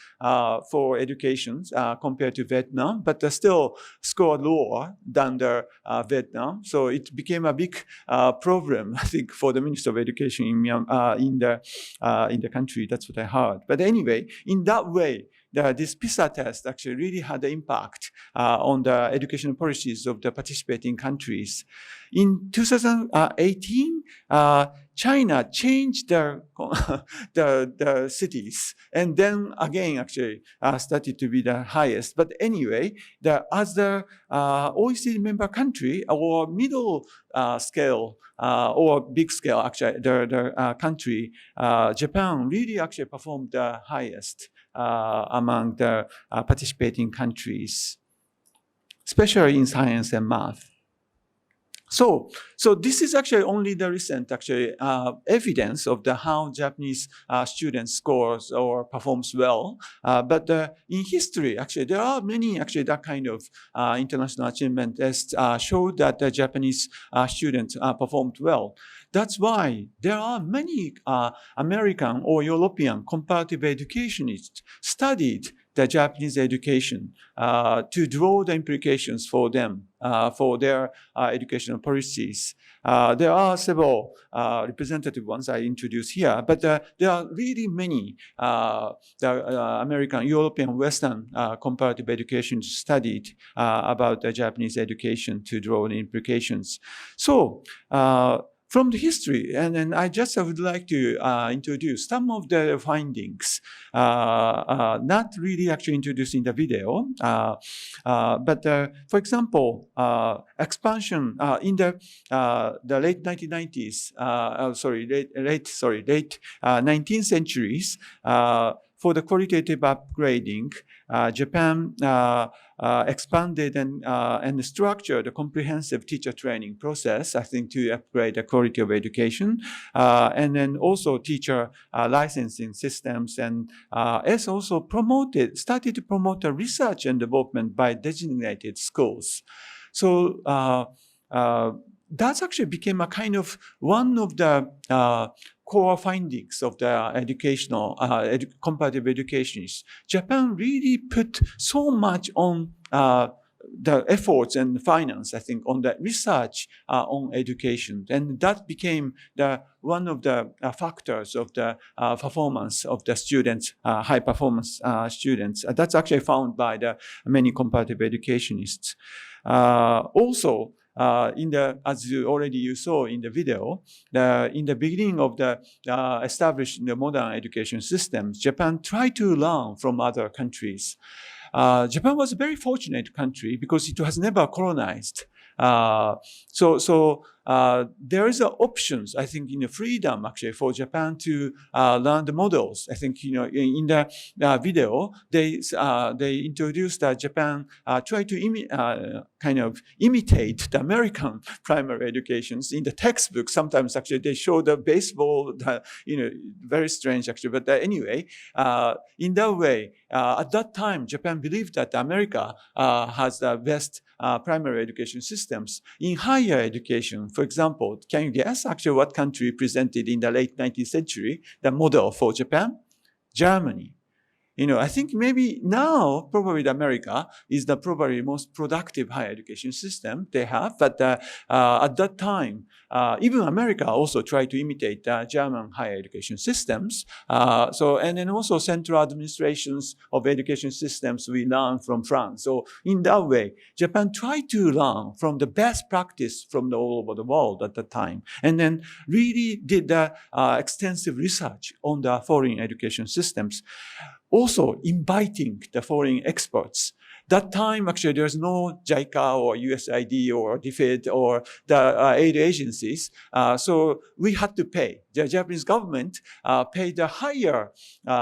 for education compared to Vietnam, but still scored lower than Vietnam. So it became a big problem, I think, for the Minister of Education in the country. That's what I heard. But anyway, in that way, this PISA test actually really had an impact on the educational policies of the participating countries. In 2018, China changed the cities, and then again actually started to be the highest. But anyway, as the OECD member country or middle scale or big scale actually, the country, Japan really actually performed the highest among the participating countries, especially in science and math. So this is actually only the recent evidence of how Japanese students scores or performs well. But in history, actually, there are many that kind of international achievement tests show that the Japanese students performed well. That's why there are many American or European comparative educationists studied the Japanese education to draw the implications for them, for their educational policies. There are several representative ones I introduce here, but there are really many American, European, Western comparative education studied about the Japanese education to draw the implications. So, from the history, and then I would like to introduce some of the findings, not really actually introduced in the video, but for example, expansion in the late 1990s, late 19th centuries, for the qualitative upgrading, Japan expanded and structured a comprehensive teacher training process, I think, to upgrade the quality of education, and then also teacher licensing systems, and has also started to promote the research and development by designated schools. So that actually became a kind of one of the core findings of the educational comparative educationists. Japan really put so much on the efforts and finance, I think, on the research on education, and that became one of the factors of the performance of the students, high performance students. That's actually found by the many comparative educationists. Also, as you saw in the video, in the beginning of the established the modern education systems, Japan tried to learn from other countries. Japan was a very fortunate country because it was never colonized. So there is options, I think, in the freedom actually for Japan to learn the models. I think, in the video, they introduced that Japan tried to kind of imitate the American primary educations in the textbook. Sometimes actually they show the baseball, very strange actually. But anyway, in that way, at that time, Japan believed that America has the best primary education systems. In higher education, for example, can you guess actually what country presented in the late 19th century the model for Japan? Germany. I think maybe now probably America is the probably most productive higher education system they have. But at that time, even America also tried to imitate German higher education systems. And then also central administrations of education systems we learn from France. So in that way, Japan tried to learn from the best practice from all over the world at the time, and then really did extensive research on the foreign education systems. Also inviting the foreign experts. That time, actually, there's no JICA or USAID or DFID or the aid agencies. So we had to pay. The Japanese government paid the higher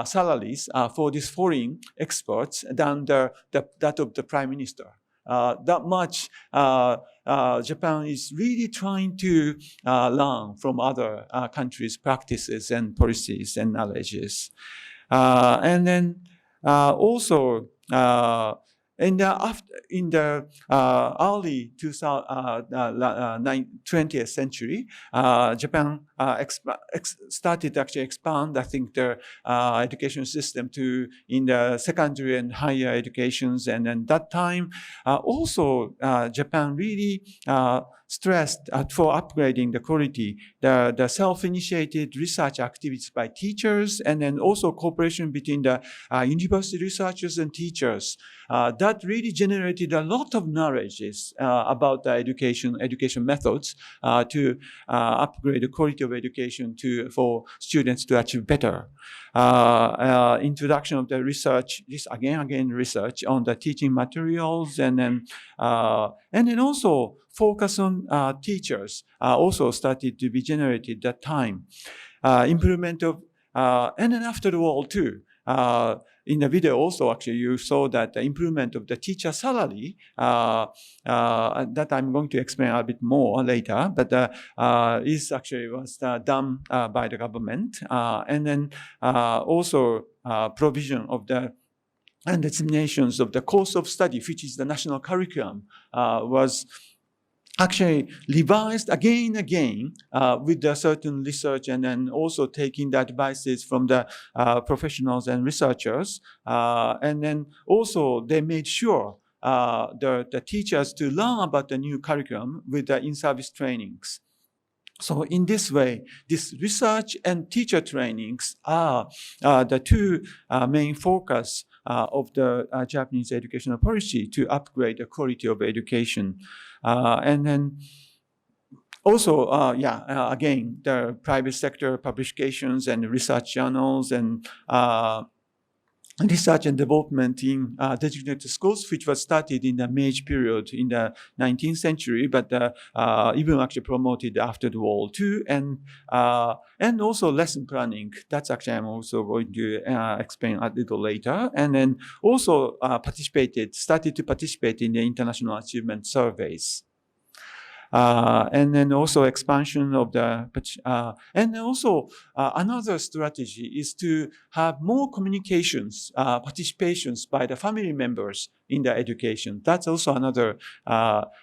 salaries for these foreign experts than that of the prime minister. That much Japan is really trying to learn from other countries' practices and policies and knowledges. And then also in the early 20th century, Japan started to actually expand, I think, their education system in the secondary and higher educations. And then that time, also Japan really stressed for upgrading the quality, the self-initiated research activities by teachers, and then also cooperation between the university researchers and teachers. That really generated a lot of knowledge about the education methods to upgrade the quality of education for students to achieve better. Introduction of the research, research on the teaching materials, and then also focus on teachers also started to be generated that time. Improvement of, and then after the war too, in the video also, actually, you saw that the improvement of the teacher salary that I'm going to explain a bit more later, but is actually was done by the government. And then also provision of the and disseminations of the course of study, which is the national curriculum, was actually revised again and again with a certain research, and then also taking the advices from the professionals and researchers. And then also they made sure the teachers to learn about the new curriculum with the in-service trainings. So in this way, this research and teacher trainings are the two main focus of the Japanese educational policy to upgrade the quality of education. And then also, again, the private sector publications and research journals and research and development in designated schools, which was started in the Meiji period in the 19th century, but even actually promoted after the World War II, and also lesson planning. That's actually I'm also going to explain a little later. And then also started to participate in the international achievement surveys. And then also expansion of the, and also another strategy is to have more communications, participations by the family members in the education. That's also another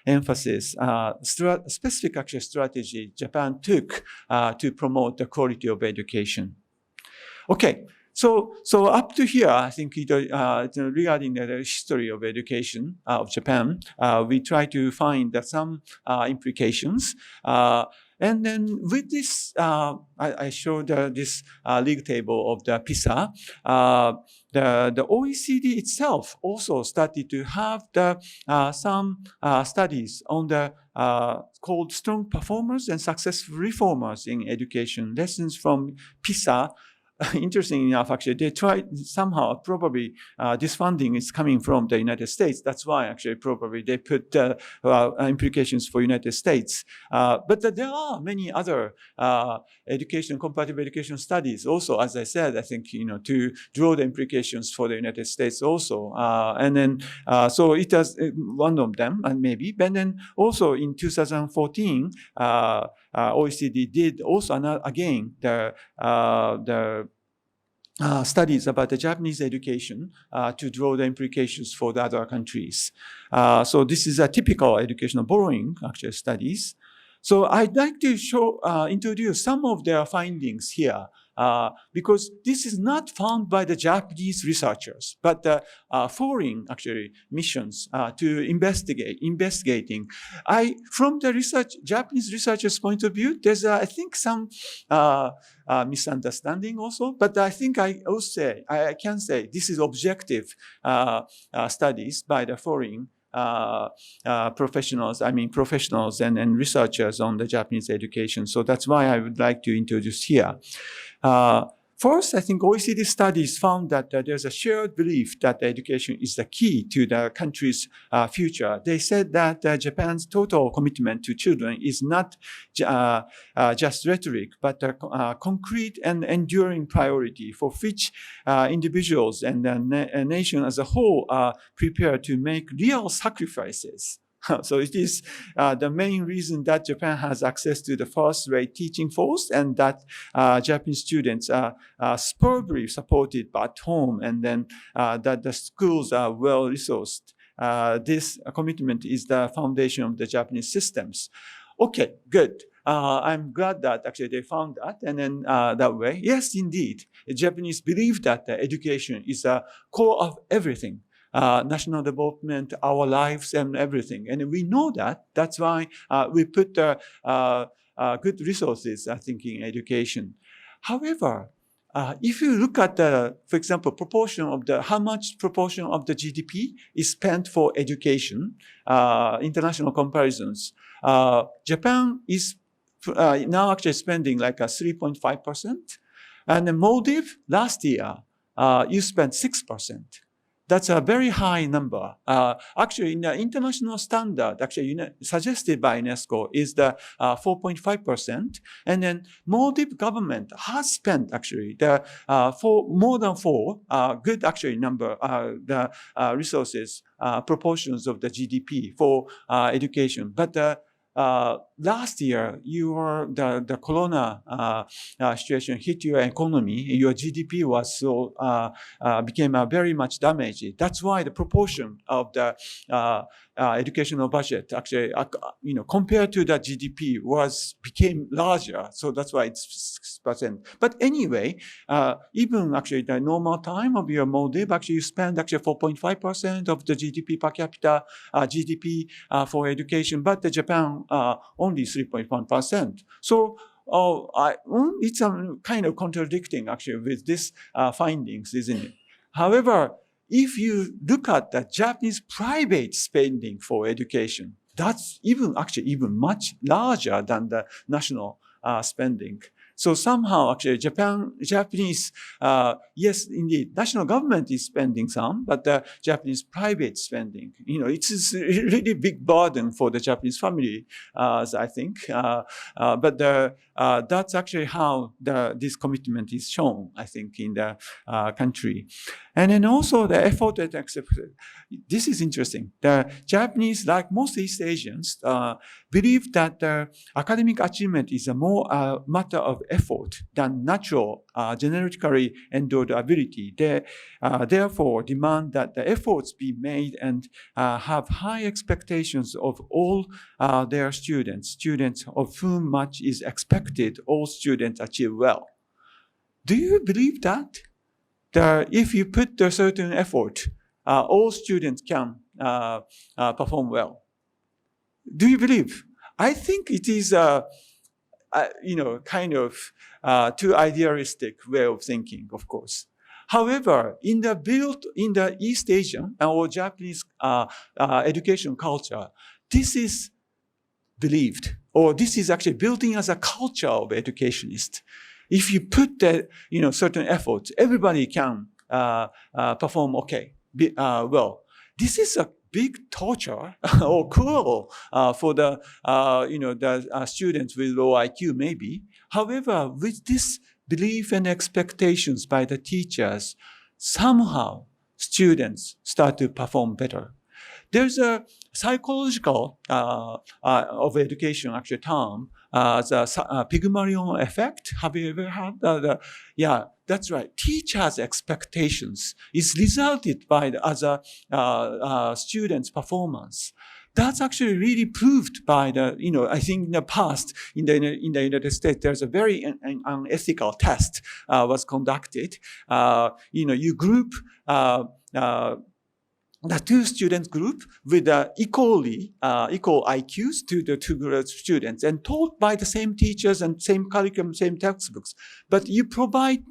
emphasis, specific actually strategy Japan took to promote the quality of education. Okay. So up to here, I think regarding the history of education of Japan, we try to find some implications. And then with this, I showed this league table of the PISA. The OECD itself also started to have some studies on the called strong performers and successful reformers in education, lessons from PISA. Interesting enough, actually, they tried somehow, probably this funding is coming from the United States. That's why actually probably they put implications for United States. But there are many other comparative education studies also, as I said, I think, to draw the implications for the United States also. And then, so it was one of them, and maybe. But then also in 2014, OECD did also again the studies about the Japanese education to draw the implications for the other countries. So this is a typical educational borrowing, actually, studies. So I'd like to introduce some of their findings here. Because this is not found by the Japanese researchers, but foreign actually missions to investigating. From the Japanese researchers' point of view, there's I think some misunderstanding also, but I think I can say this is objective studies by the foreign professionals and researchers on the Japanese education. So that's why I would like to introduce here. First, I think OECD studies found that there's a shared belief that education is the key to the country's future. They said that Japan's total commitment to children is not just rhetoric, but a concrete and enduring priority for which individuals and the nation as a whole are prepared to make real sacrifices. So it is the main reason that Japan has access to the first-rate teaching force, and that Japanese students are superbly supported at home, and then that the schools are well-resourced. This commitment is the foundation of the Japanese systems. Okay, good. I'm glad that actually they found that, and then that way, yes, indeed, the Japanese believe that education is a core of everything. National development, our lives, and everything. And we know that. That's why we put good resources, I think, in education. However, if you look at for example, how much proportion of the GDP is spent for education, international comparisons, Japan is now actually spending like 3.5%. And the Maldives last year, you spent 6%. That's a very high number. Actually, in the international standard, actually suggested by UNESCO is the 4.5%. And then Maldives government has spent actually the for more than four good actually number the resources proportions of the GDP for education. But last year, the corona situation hit your economy. Your GDP was so became very much damaged. That's why the proportion of the educational budget actually, compared to the GDP became larger. So that's why it's 6%. But anyway, even actually the normal time of your Maldives, actually you spend actually 4.5% of the GDP per capita GDP for education, but the Japan only 3.1%. So it's kind of contradicting actually with these findings, isn't it? However, if you look at the Japanese private spending for education, that's even much larger than the national spending. So somehow, actually, Japanese, yes, indeed, national government is spending some, but the Japanese private spending, it's a really big burden for the Japanese family, I think. But that's actually how this commitment is shown, I think, in the country. And then also the effort that accepted. This is interesting. The Japanese, like most East Asians, believe that academic achievement is a more matter of effort than natural, genetically endowed ability. They therefore demand that the efforts be made and have high expectations of all their students of whom much is expected. All students achieve well. Do you believe that? If you put a certain effort, all students can perform well. Do you believe? I think it is kind of too idealistic way of thinking, of course. However, in the East Asian or Japanese education culture, this is believed, or this is actually built in as a culture of educationists. If you put certain efforts, everybody can perform okay, well. This is a big torture or cruel for the students with low IQ, maybe. However, with this belief and expectations by the teachers, somehow students start to perform better. There's a psychological of education actually term, the Pygmalion effect. Have you ever heard? Yeah, that's right. Teachers' expectations is resulted by the other students' performance. That's actually really proved by I think in the past, in the United States, there's a very unethical test was conducted. You group the two students group with equal IQs to the two groups of students and taught by the same teachers and same curriculum, same textbooks. But you provide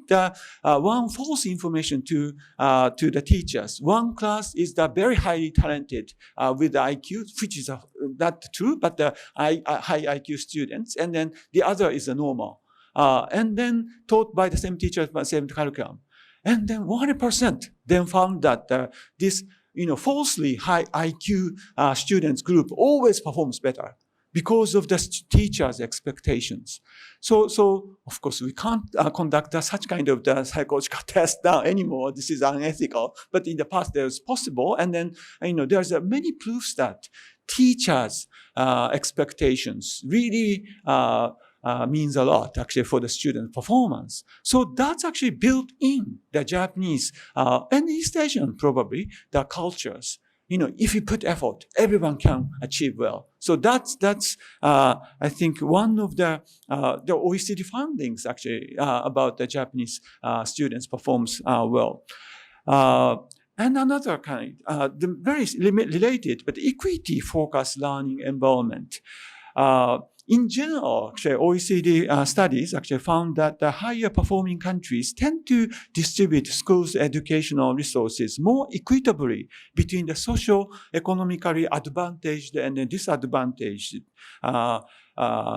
one false information to the teachers. One class is the very highly talented with the IQ, which is not true, but the high IQ students. And then the other is the normal. And then taught by the same teachers, but same curriculum. And then 100% then found that this falsely high IQ students group always performs better because of the teacher's expectations. So of course we can't conduct such kind of the psychological test now anymore. This is unethical. But in the past there was possible, and then there's many proofs that teachers' expectations really means a lot actually for the student performance. So that's actually built in the Japanese and East Asian probably the cultures. If you put effort, everyone can achieve well. So that's I think one of the OECD findings actually about the Japanese students performs well. And another kind, the very related but equity-focused learning environment. In general, actually, OECD studies actually found that the higher performing countries tend to distribute schools' educational resources more equitably between the socio-economically advantaged and disadvantaged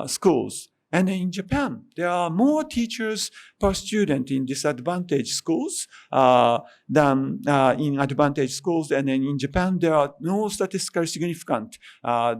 schools. And in Japan, there are more teachers per student in disadvantaged schools than in advantaged schools. And then in Japan, there are no statistically significant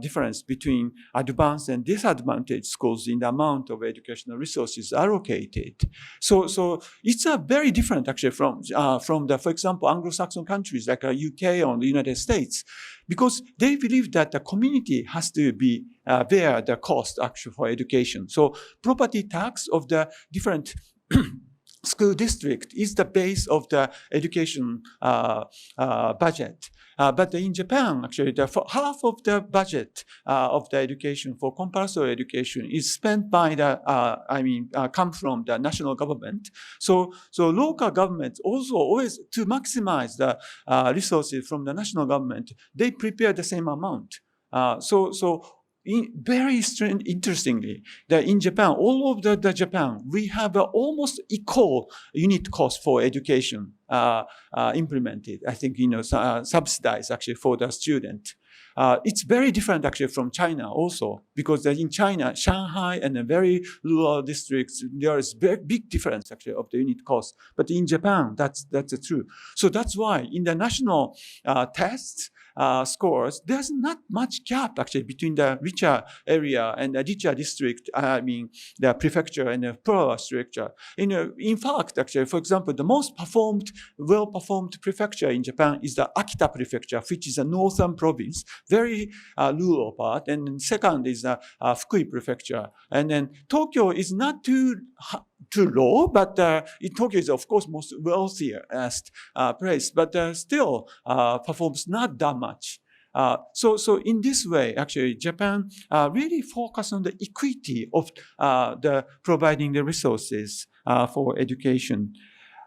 difference between advanced and disadvantaged schools in the amount of educational resources allocated. So it's a very different actually from the, for example, Anglo-Saxon countries like UK or the United States, because they believe that the community has to be bear the cost actually for education. So property tax of the different school district is the base of the education budget. But in Japan, actually, half of the budget of the education for compulsory education is spent by the, come from the national government. So local governments also always, to maximize the resources from the national government, they prepare the same amount. Very strange, interestingly, that in Japan, all over the Japan, we have almost equal unit cost for education implemented. I think, subsidized actually for the student. It's very different actually from China also, because in China, Shanghai and the very rural districts, there is very big difference actually of the unit cost. But in Japan, that's true. So that's why in the national tests, scores, there's not much gap actually between the richer area and the richer district, the prefecture and the poorer structure. In fact, actually, for example, the most well-performed prefecture in Japan is the Akita prefecture, which is a northern province, very rural part. And then second is the Fukui prefecture. And then Tokyo is not too low, but Tokyo is, of course, most wealthiest place, but still performs not that much. So in this way, actually, Japan really focus on the equity of the providing the resources for education.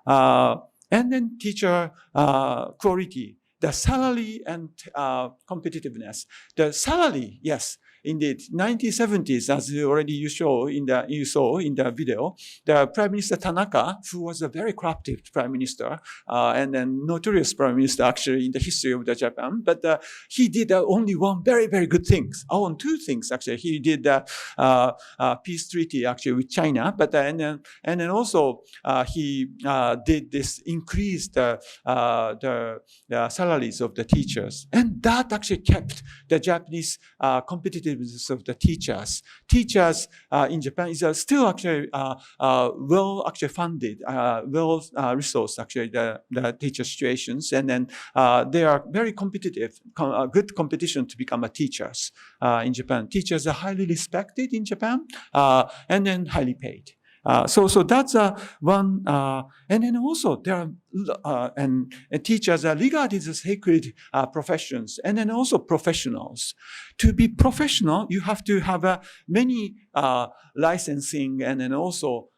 And then teacher quality, the salary and competitiveness. The salary, yes, indeed, 1970s, as you saw in the video, the Prime Minister Tanaka, who was a very corrupted Prime Minister, and then notorious Prime Minister actually in the history of the Japan, but he did only one very, very good thing. Two things actually. He did the peace treaty actually with China, but and then also he did this increase the salaries of the teachers, and that actually kept the Japanese competitive of the teachers. Teachers in Japan is still actually well actually funded, well resourced actually the teacher situations, and then they are very competitive, good competition to become a teachers in Japan. Teachers are highly respected in Japan, and then highly paid. So that's one, and then also there are and teachers are regarded as sacred professions, and then also professionals. To be professional, you have to have many licensing and then also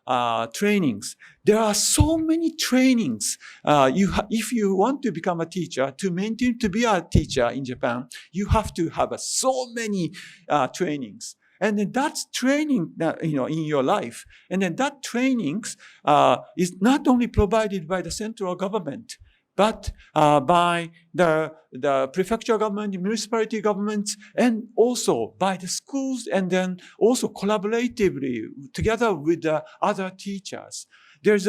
trainings. There are so many trainings. If you want to become a teacher, to maintain to be a teacher in Japan, you have to have so many trainings. And then that's training, in your life. And then that trainings is not only provided by the central government, but by the prefecture government, the municipality governments, and also by the schools, and then also collaboratively together with the other teachers. There's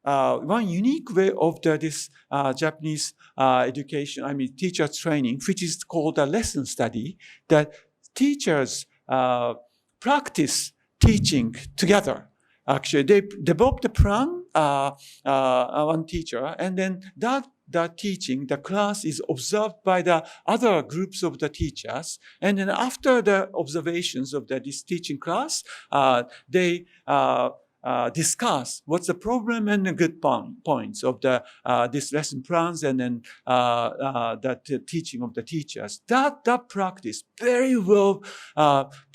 one unique way of this Japanese education, teacher training, which is called a lesson study, that teachers practice teaching together. Actually, they develop the plan, one teacher, and then that teaching, the class is observed by the other groups of the teachers. And then after the observations of this teaching class, they discuss what's the problem and the good points of this lesson plans, and then that teaching of the teachers. That practice very well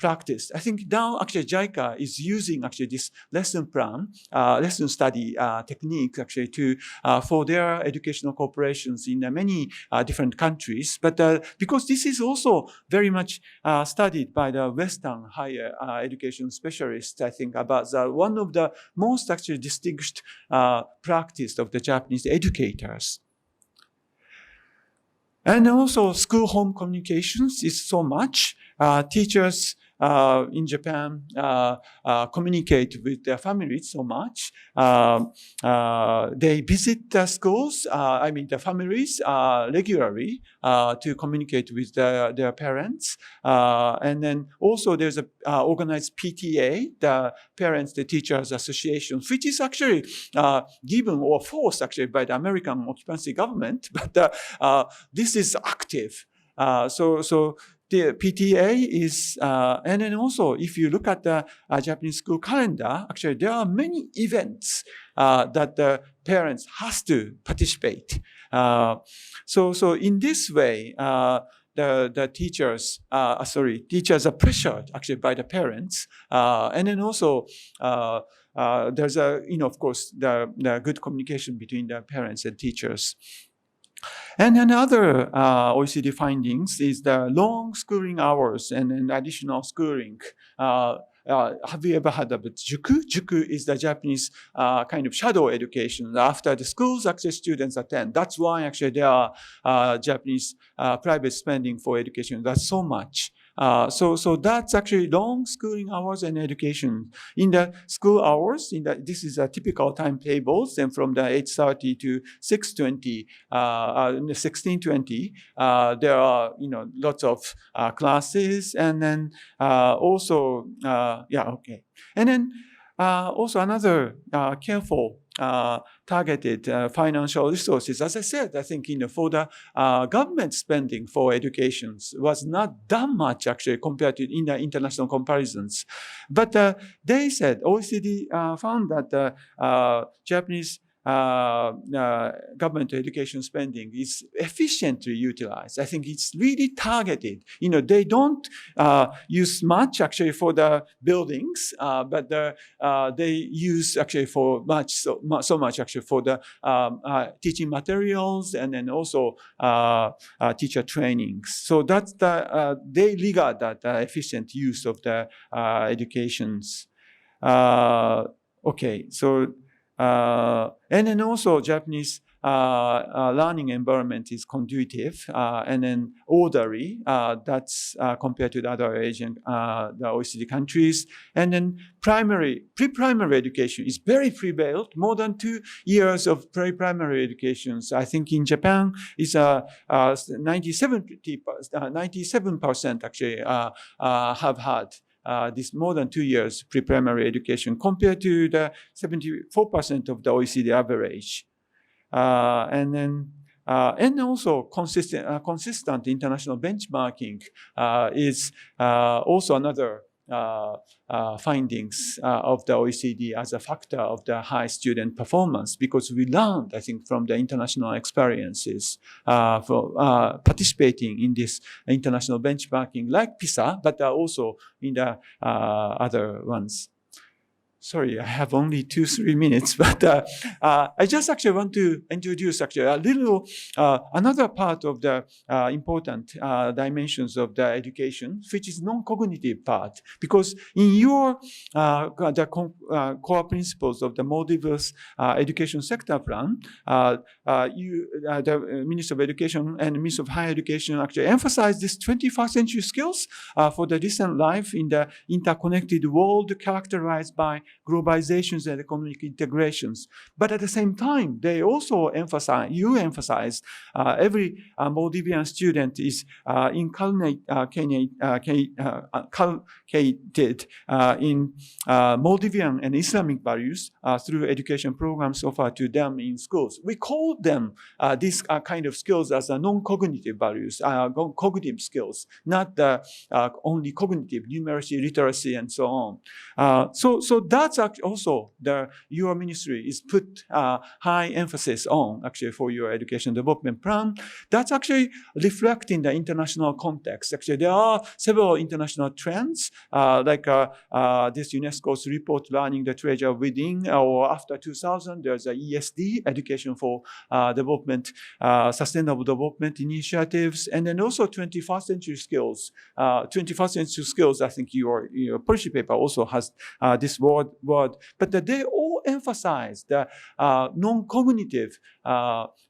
practiced. I think now actually JICA is using actually this lesson plan, lesson study technique actually for their educational corporations in many different countries. But because this is also very much studied by the Western higher education specialists, I think about one of the most actually distinguished practice of the Japanese educators. And also school-home communications is so much. Teachers in Japan communicate with their families so much. They visit the schools, the families regularly to communicate with their parents. And then also there's a organized PTA, the Parents, the Teachers Association, which is actually given or forced actually by the American occupancy government, but this is active. So the PTA is, and then also if you look at the Japanese school calendar, actually there are many events that the parents has to participate. So in this way, the teachers are pressured actually by the parents, and then also there's of course the good communication between the parents and teachers. And another OECD findings is the long schooling hours and then additional schooling. Have you ever heard about JICA? JICA is the Japanese kind of shadow education after the schools actually students attend. That's why actually there are Japanese private spending for education. That's so much. So that's actually long schooling hours and education. In the school hours, this is a typical timetables, and from the 8:30 to 6:20, 16:20, there are lots of classes, and then also and then also another careful targeted financial resources. As I said, I think for the government spending for education was not that much actually compared to in the international comparisons. But they said, OECD found that Japanese government education spending is efficiently utilized. I think it's really targeted. They don't use much actually for the buildings, but they use actually for so much actually for the teaching materials and then also teacher trainings. So that's they regard that efficient use of the educations. Okay, so. And then also Japanese learning environment is conducive and then orderly. That's compared to the other Asian, the OECD countries. And then pre-primary education is very prevailed. More than 2 years of pre-primary education. So I think in Japan is 97% actually have had this more than 2 years pre-primary education compared to the 74% of the OECD average. And then and also consistent international benchmarking is also another findings of the OECD as a factor of the high student performance, because we learned, I think, from the international experiences for participating in this international benchmarking like PISA, but also in the other ones. Sorry, I have only 2-3 minutes, but I just actually want to introduce actually a little another part of the important dimensions of the education, which is non-cognitive part. Because in your core principles of the Maldives education sector plan, the Minister of Education and Minister of Higher Education actually emphasize this 21st century skills for the decent life in the interconnected world characterized by globalizations and economic integrations. But at the same time, they also emphasize every Maldivian student is inculcated in Maldivian and Islamic values through education programs offered to them in schools. We call them these kind of skills as non-cognitive values, cognitive skills, not the only cognitive, numeracy, literacy, and so on. So that's also your ministry is put high emphasis on actually for your education development plan. That's actually reflecting the international context. Actually, there are several international trends like this UNESCO's report, Learning the Treasure Within, or after 2000, there's a ESD, Education for Development, Sustainable Development Initiatives, and then also 21st century skills. 21st century skills, I think your policy paper also has this word word, but they all emphasize the non-cognitive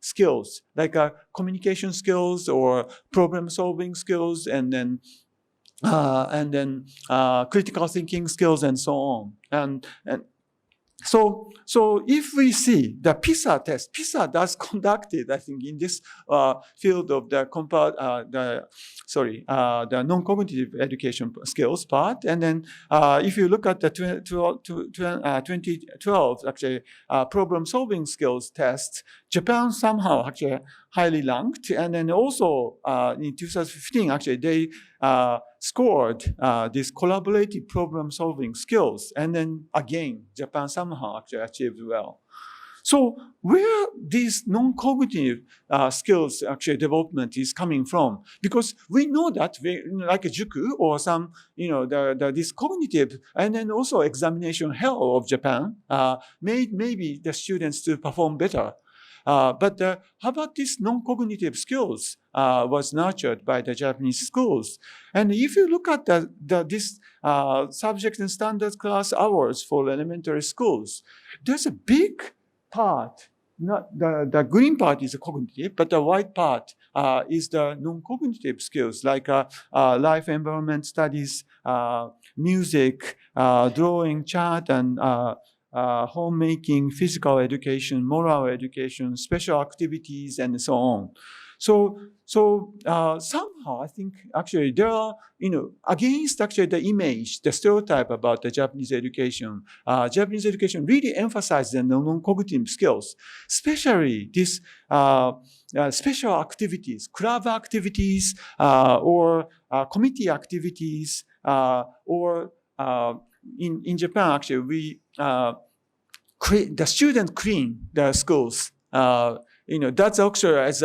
skills, like communication skills or problem-solving skills, and then critical thinking skills, and so on. And so if we see the PISA test, PISA does conducted, I think, in this field of the the non-cognitive education skills part. And then if you look at the 2012 actually problem-solving skills test, Japan somehow actually highly ranked. And then also in 2015, actually they scored these collaborative problem-solving skills. And then again, Japan somehow actually achieved well. So where these non-cognitive skills actually development is coming from? Because we know that like a JICA or some, this cognitive and then also examination hell of Japan made maybe the students to perform better. But how about these non-cognitive skills was nurtured by the Japanese schools? And if you look at this subject and standard class hours for elementary schools, there's a big part. Not the green part is cognitive, but the white part is the non-cognitive skills like life environment studies, music, drawing, chart, and homemaking, physical education, moral education, special activities, and so on. So somehow I think actually there are, against actually the image, the stereotype about the Japanese education really emphasizes the non-cognitive skills, especially this special activities, club activities, or committee activities, or in Japan actually we the student clean the schools. That's actually as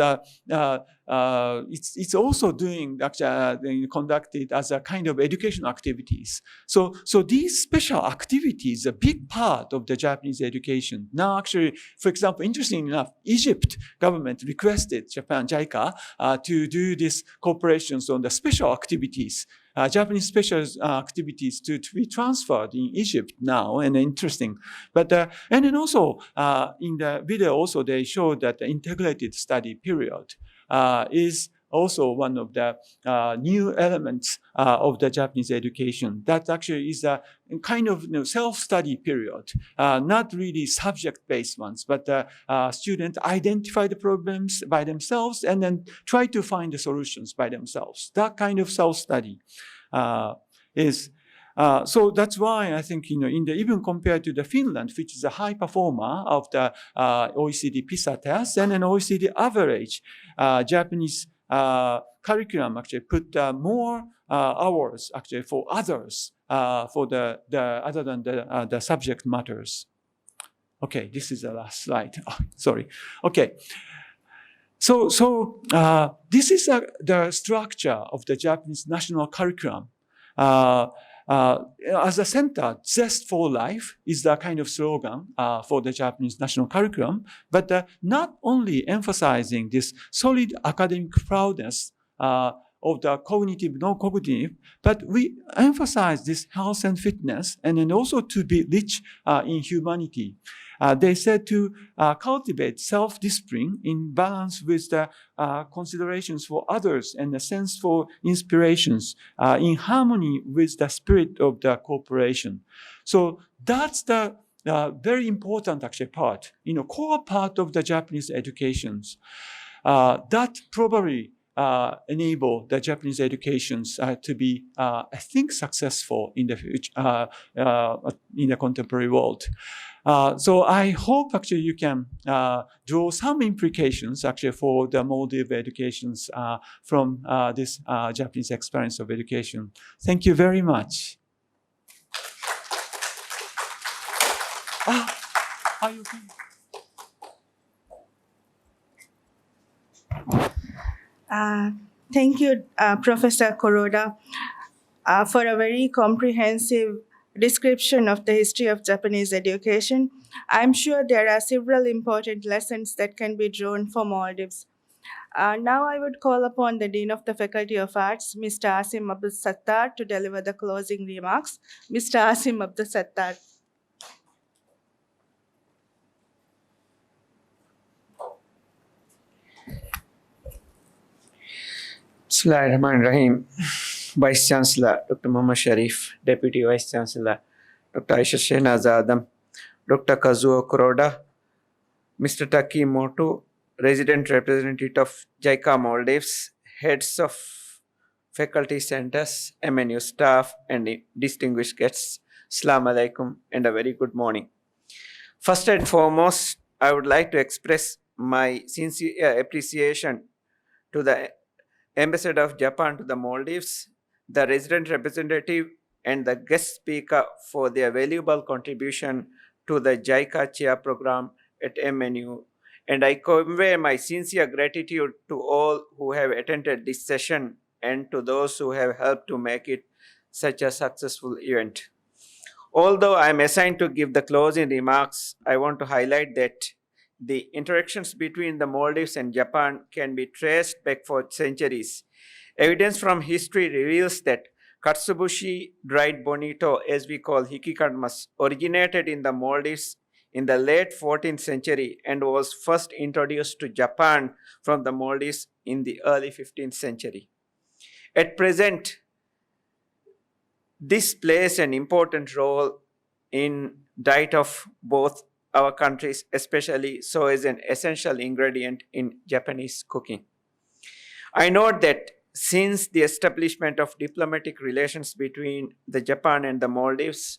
it's also doing actually conducted as a kind of education activities. So these special activities, a big part of the Japanese education. Now, actually, for example, interesting enough, Egypt government requested Japan JICA to do these cooperations on the special activities. Japanese special activities to be transferred in Egypt now, and interesting. But and then also in the video also they showed that the integrated study period is also one of the new elements of the Japanese education. That actually is a kind of self-study period, not really subject-based ones, but students identify the problems by themselves and then try to find the solutions by themselves. That kind of self-study is so that's why I think even compared to the Finland, which is a high performer of the OECD PISA test and an OECD average, Japanese curriculum actually put more hours actually for others for the other than the subject matters. Okay, this is the last slide. Oh, sorry. Okay. So this is the structure of the Japanese national curriculum. As a center, Zest for Life is the kind of slogan for the Japanese national curriculum, but not only emphasizing this solid academic proudness of the cognitive, non-cognitive, but we emphasize this health and fitness, and then also to be rich in humanity. They said to cultivate self-discipline in balance with the considerations for others and the sense for inspirations in harmony with the spirit of the cooperation. So that's the very important actually part, core part of the Japanese educations. That probably enable the Japanese educations to be, I think, successful in the future, in the contemporary world. So I hope actually you can draw some implications actually for the Maldives educations from this Japanese experience of education. Thank you very much. Are you okay? Thank you, Professor Kuroda, for a very comprehensive description of the history of Japanese education. I'm sure there are several important lessons that can be drawn for Maldives. Now I would call upon the Dean of the Faculty of Arts, Mr. Asim Abdul Sattar, to deliver the closing remarks. Mr. Asim Abdul Sattar. Bismillahirrahmanirrahim. Vice Chancellor Dr. Muhammad Sharif, Deputy Vice Chancellor Dr. Aisha Shehnaz Adam, Dr. Kazuo Kuroda, Mr. Taki Motu, Resident Representative of JICA Maldives, heads of faculty centers, MNU staff, and distinguished guests. Assalamu alaikum and a very good morning. First and foremost, I would like to express my sincere appreciation to the Ambassador of Japan to the Maldives, the resident representative, and the guest speaker for their valuable contribution to the JICA Chair Program at MNU. And I convey my sincere gratitude to all who have attended this session and to those who have helped to make it such a successful event. Although I am assigned to give the closing remarks, I want to highlight that the interactions between the Maldives and Japan can be traced back for centuries. Evidence from history reveals that Katsubushi dried bonito, as we call hikikanmas, originated in the Maldives in the late 14th century and was first introduced to Japan from the Maldives in the early 15th century. At present, this plays an important role in diet of both our countries, especially so as an essential ingredient in Japanese cooking. I note that since the establishment of diplomatic relations between the Japan and the Maldives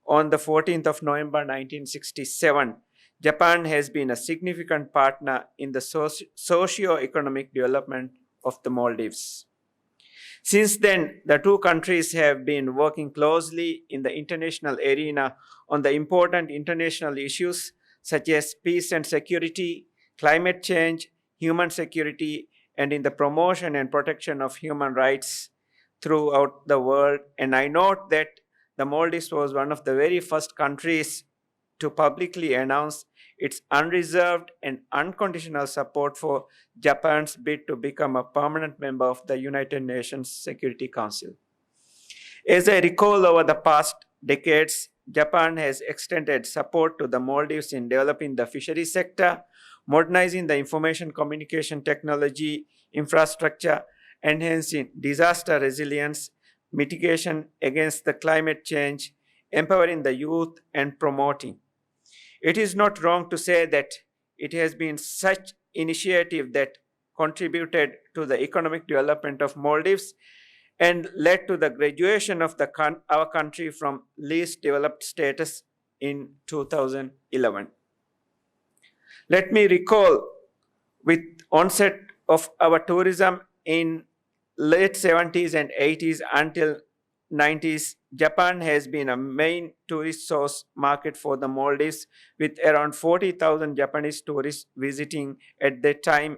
on the 14th of November 1967, Japan has been a significant partner in the socio-economic development of the Maldives. Since then, the two countries have been working closely in the international arena on the important international issues such as peace and security, climate change, human security, and in the promotion and protection of human rights throughout the world. And I note that the Maldives was one of the very first countries to publicly announce its unreserved and unconditional support for Japan's bid to become a permanent member of the United Nations Security Council. As I recall, over the past decades, Japan has extended support to the Maldives in developing the fisheries sector, modernizing the information communication technology infrastructure, enhancing disaster resilience, mitigation against the climate change, empowering the youth, and promoting. It is not wrong to say that it has been such initiative that contributed to the economic development of Maldives and led to the graduation of our country from least developed status in 2011. Let me recall, with onset of our tourism in late 70s and 80s until 90s, Japan has been a main tourist source market for the Maldives, with around 40,000 Japanese tourists visiting at that time.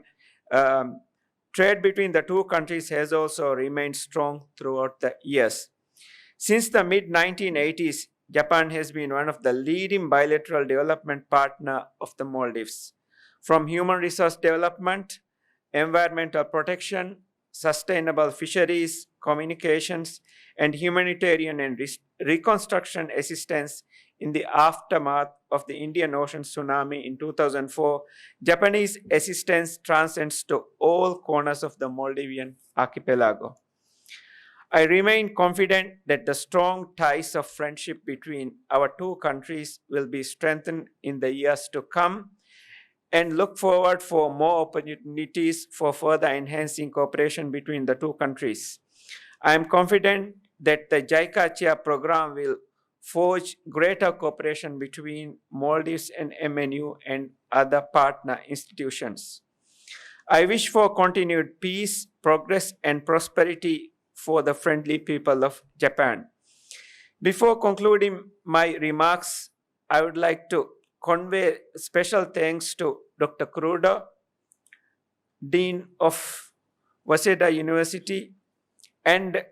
Trade between the two countries has also remained strong throughout the years. Since the mid-1980s, Japan has been one of the leading bilateral development partners of the Maldives. From human resource development, environmental protection, sustainable fisheries, communications, and humanitarian and reconstruction assistance in the aftermath of the Indian Ocean tsunami in 2004, Japanese assistance transcends to all corners of the Maldivian archipelago. I remain confident that the strong ties of friendship between our two countries will be strengthened in the years to come, and look forward for more opportunities for further enhancing cooperation between the two countries. I am confident that the JICA Chair Program will forge greater cooperation between Maldives and MNU and other partner institutions. I wish for continued peace, progress, and prosperity for the friendly people of Japan. Before concluding my remarks, I would like to convey special thanks to Dr. Kuroda, Dean of Waseda University, and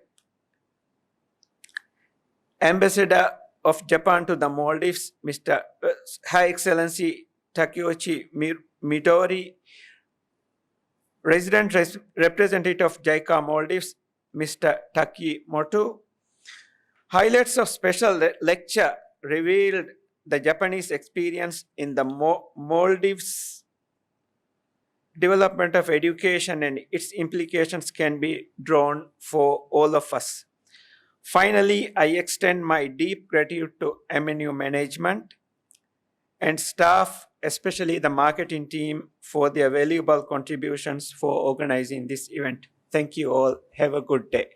Ambassador of Japan to the Maldives, Mr. High Excellency Takeuchi Midori, Resident Representative of JICA Maldives, Mr. Taki Motu. Highlights of special lecture revealed the Japanese experience in the Maldives development of education and its implications can be drawn for all of us. Finally, I extend my deep gratitude to MNU management and staff, especially the marketing team, for their valuable contributions for organizing this event. Thank you all. Have a good day.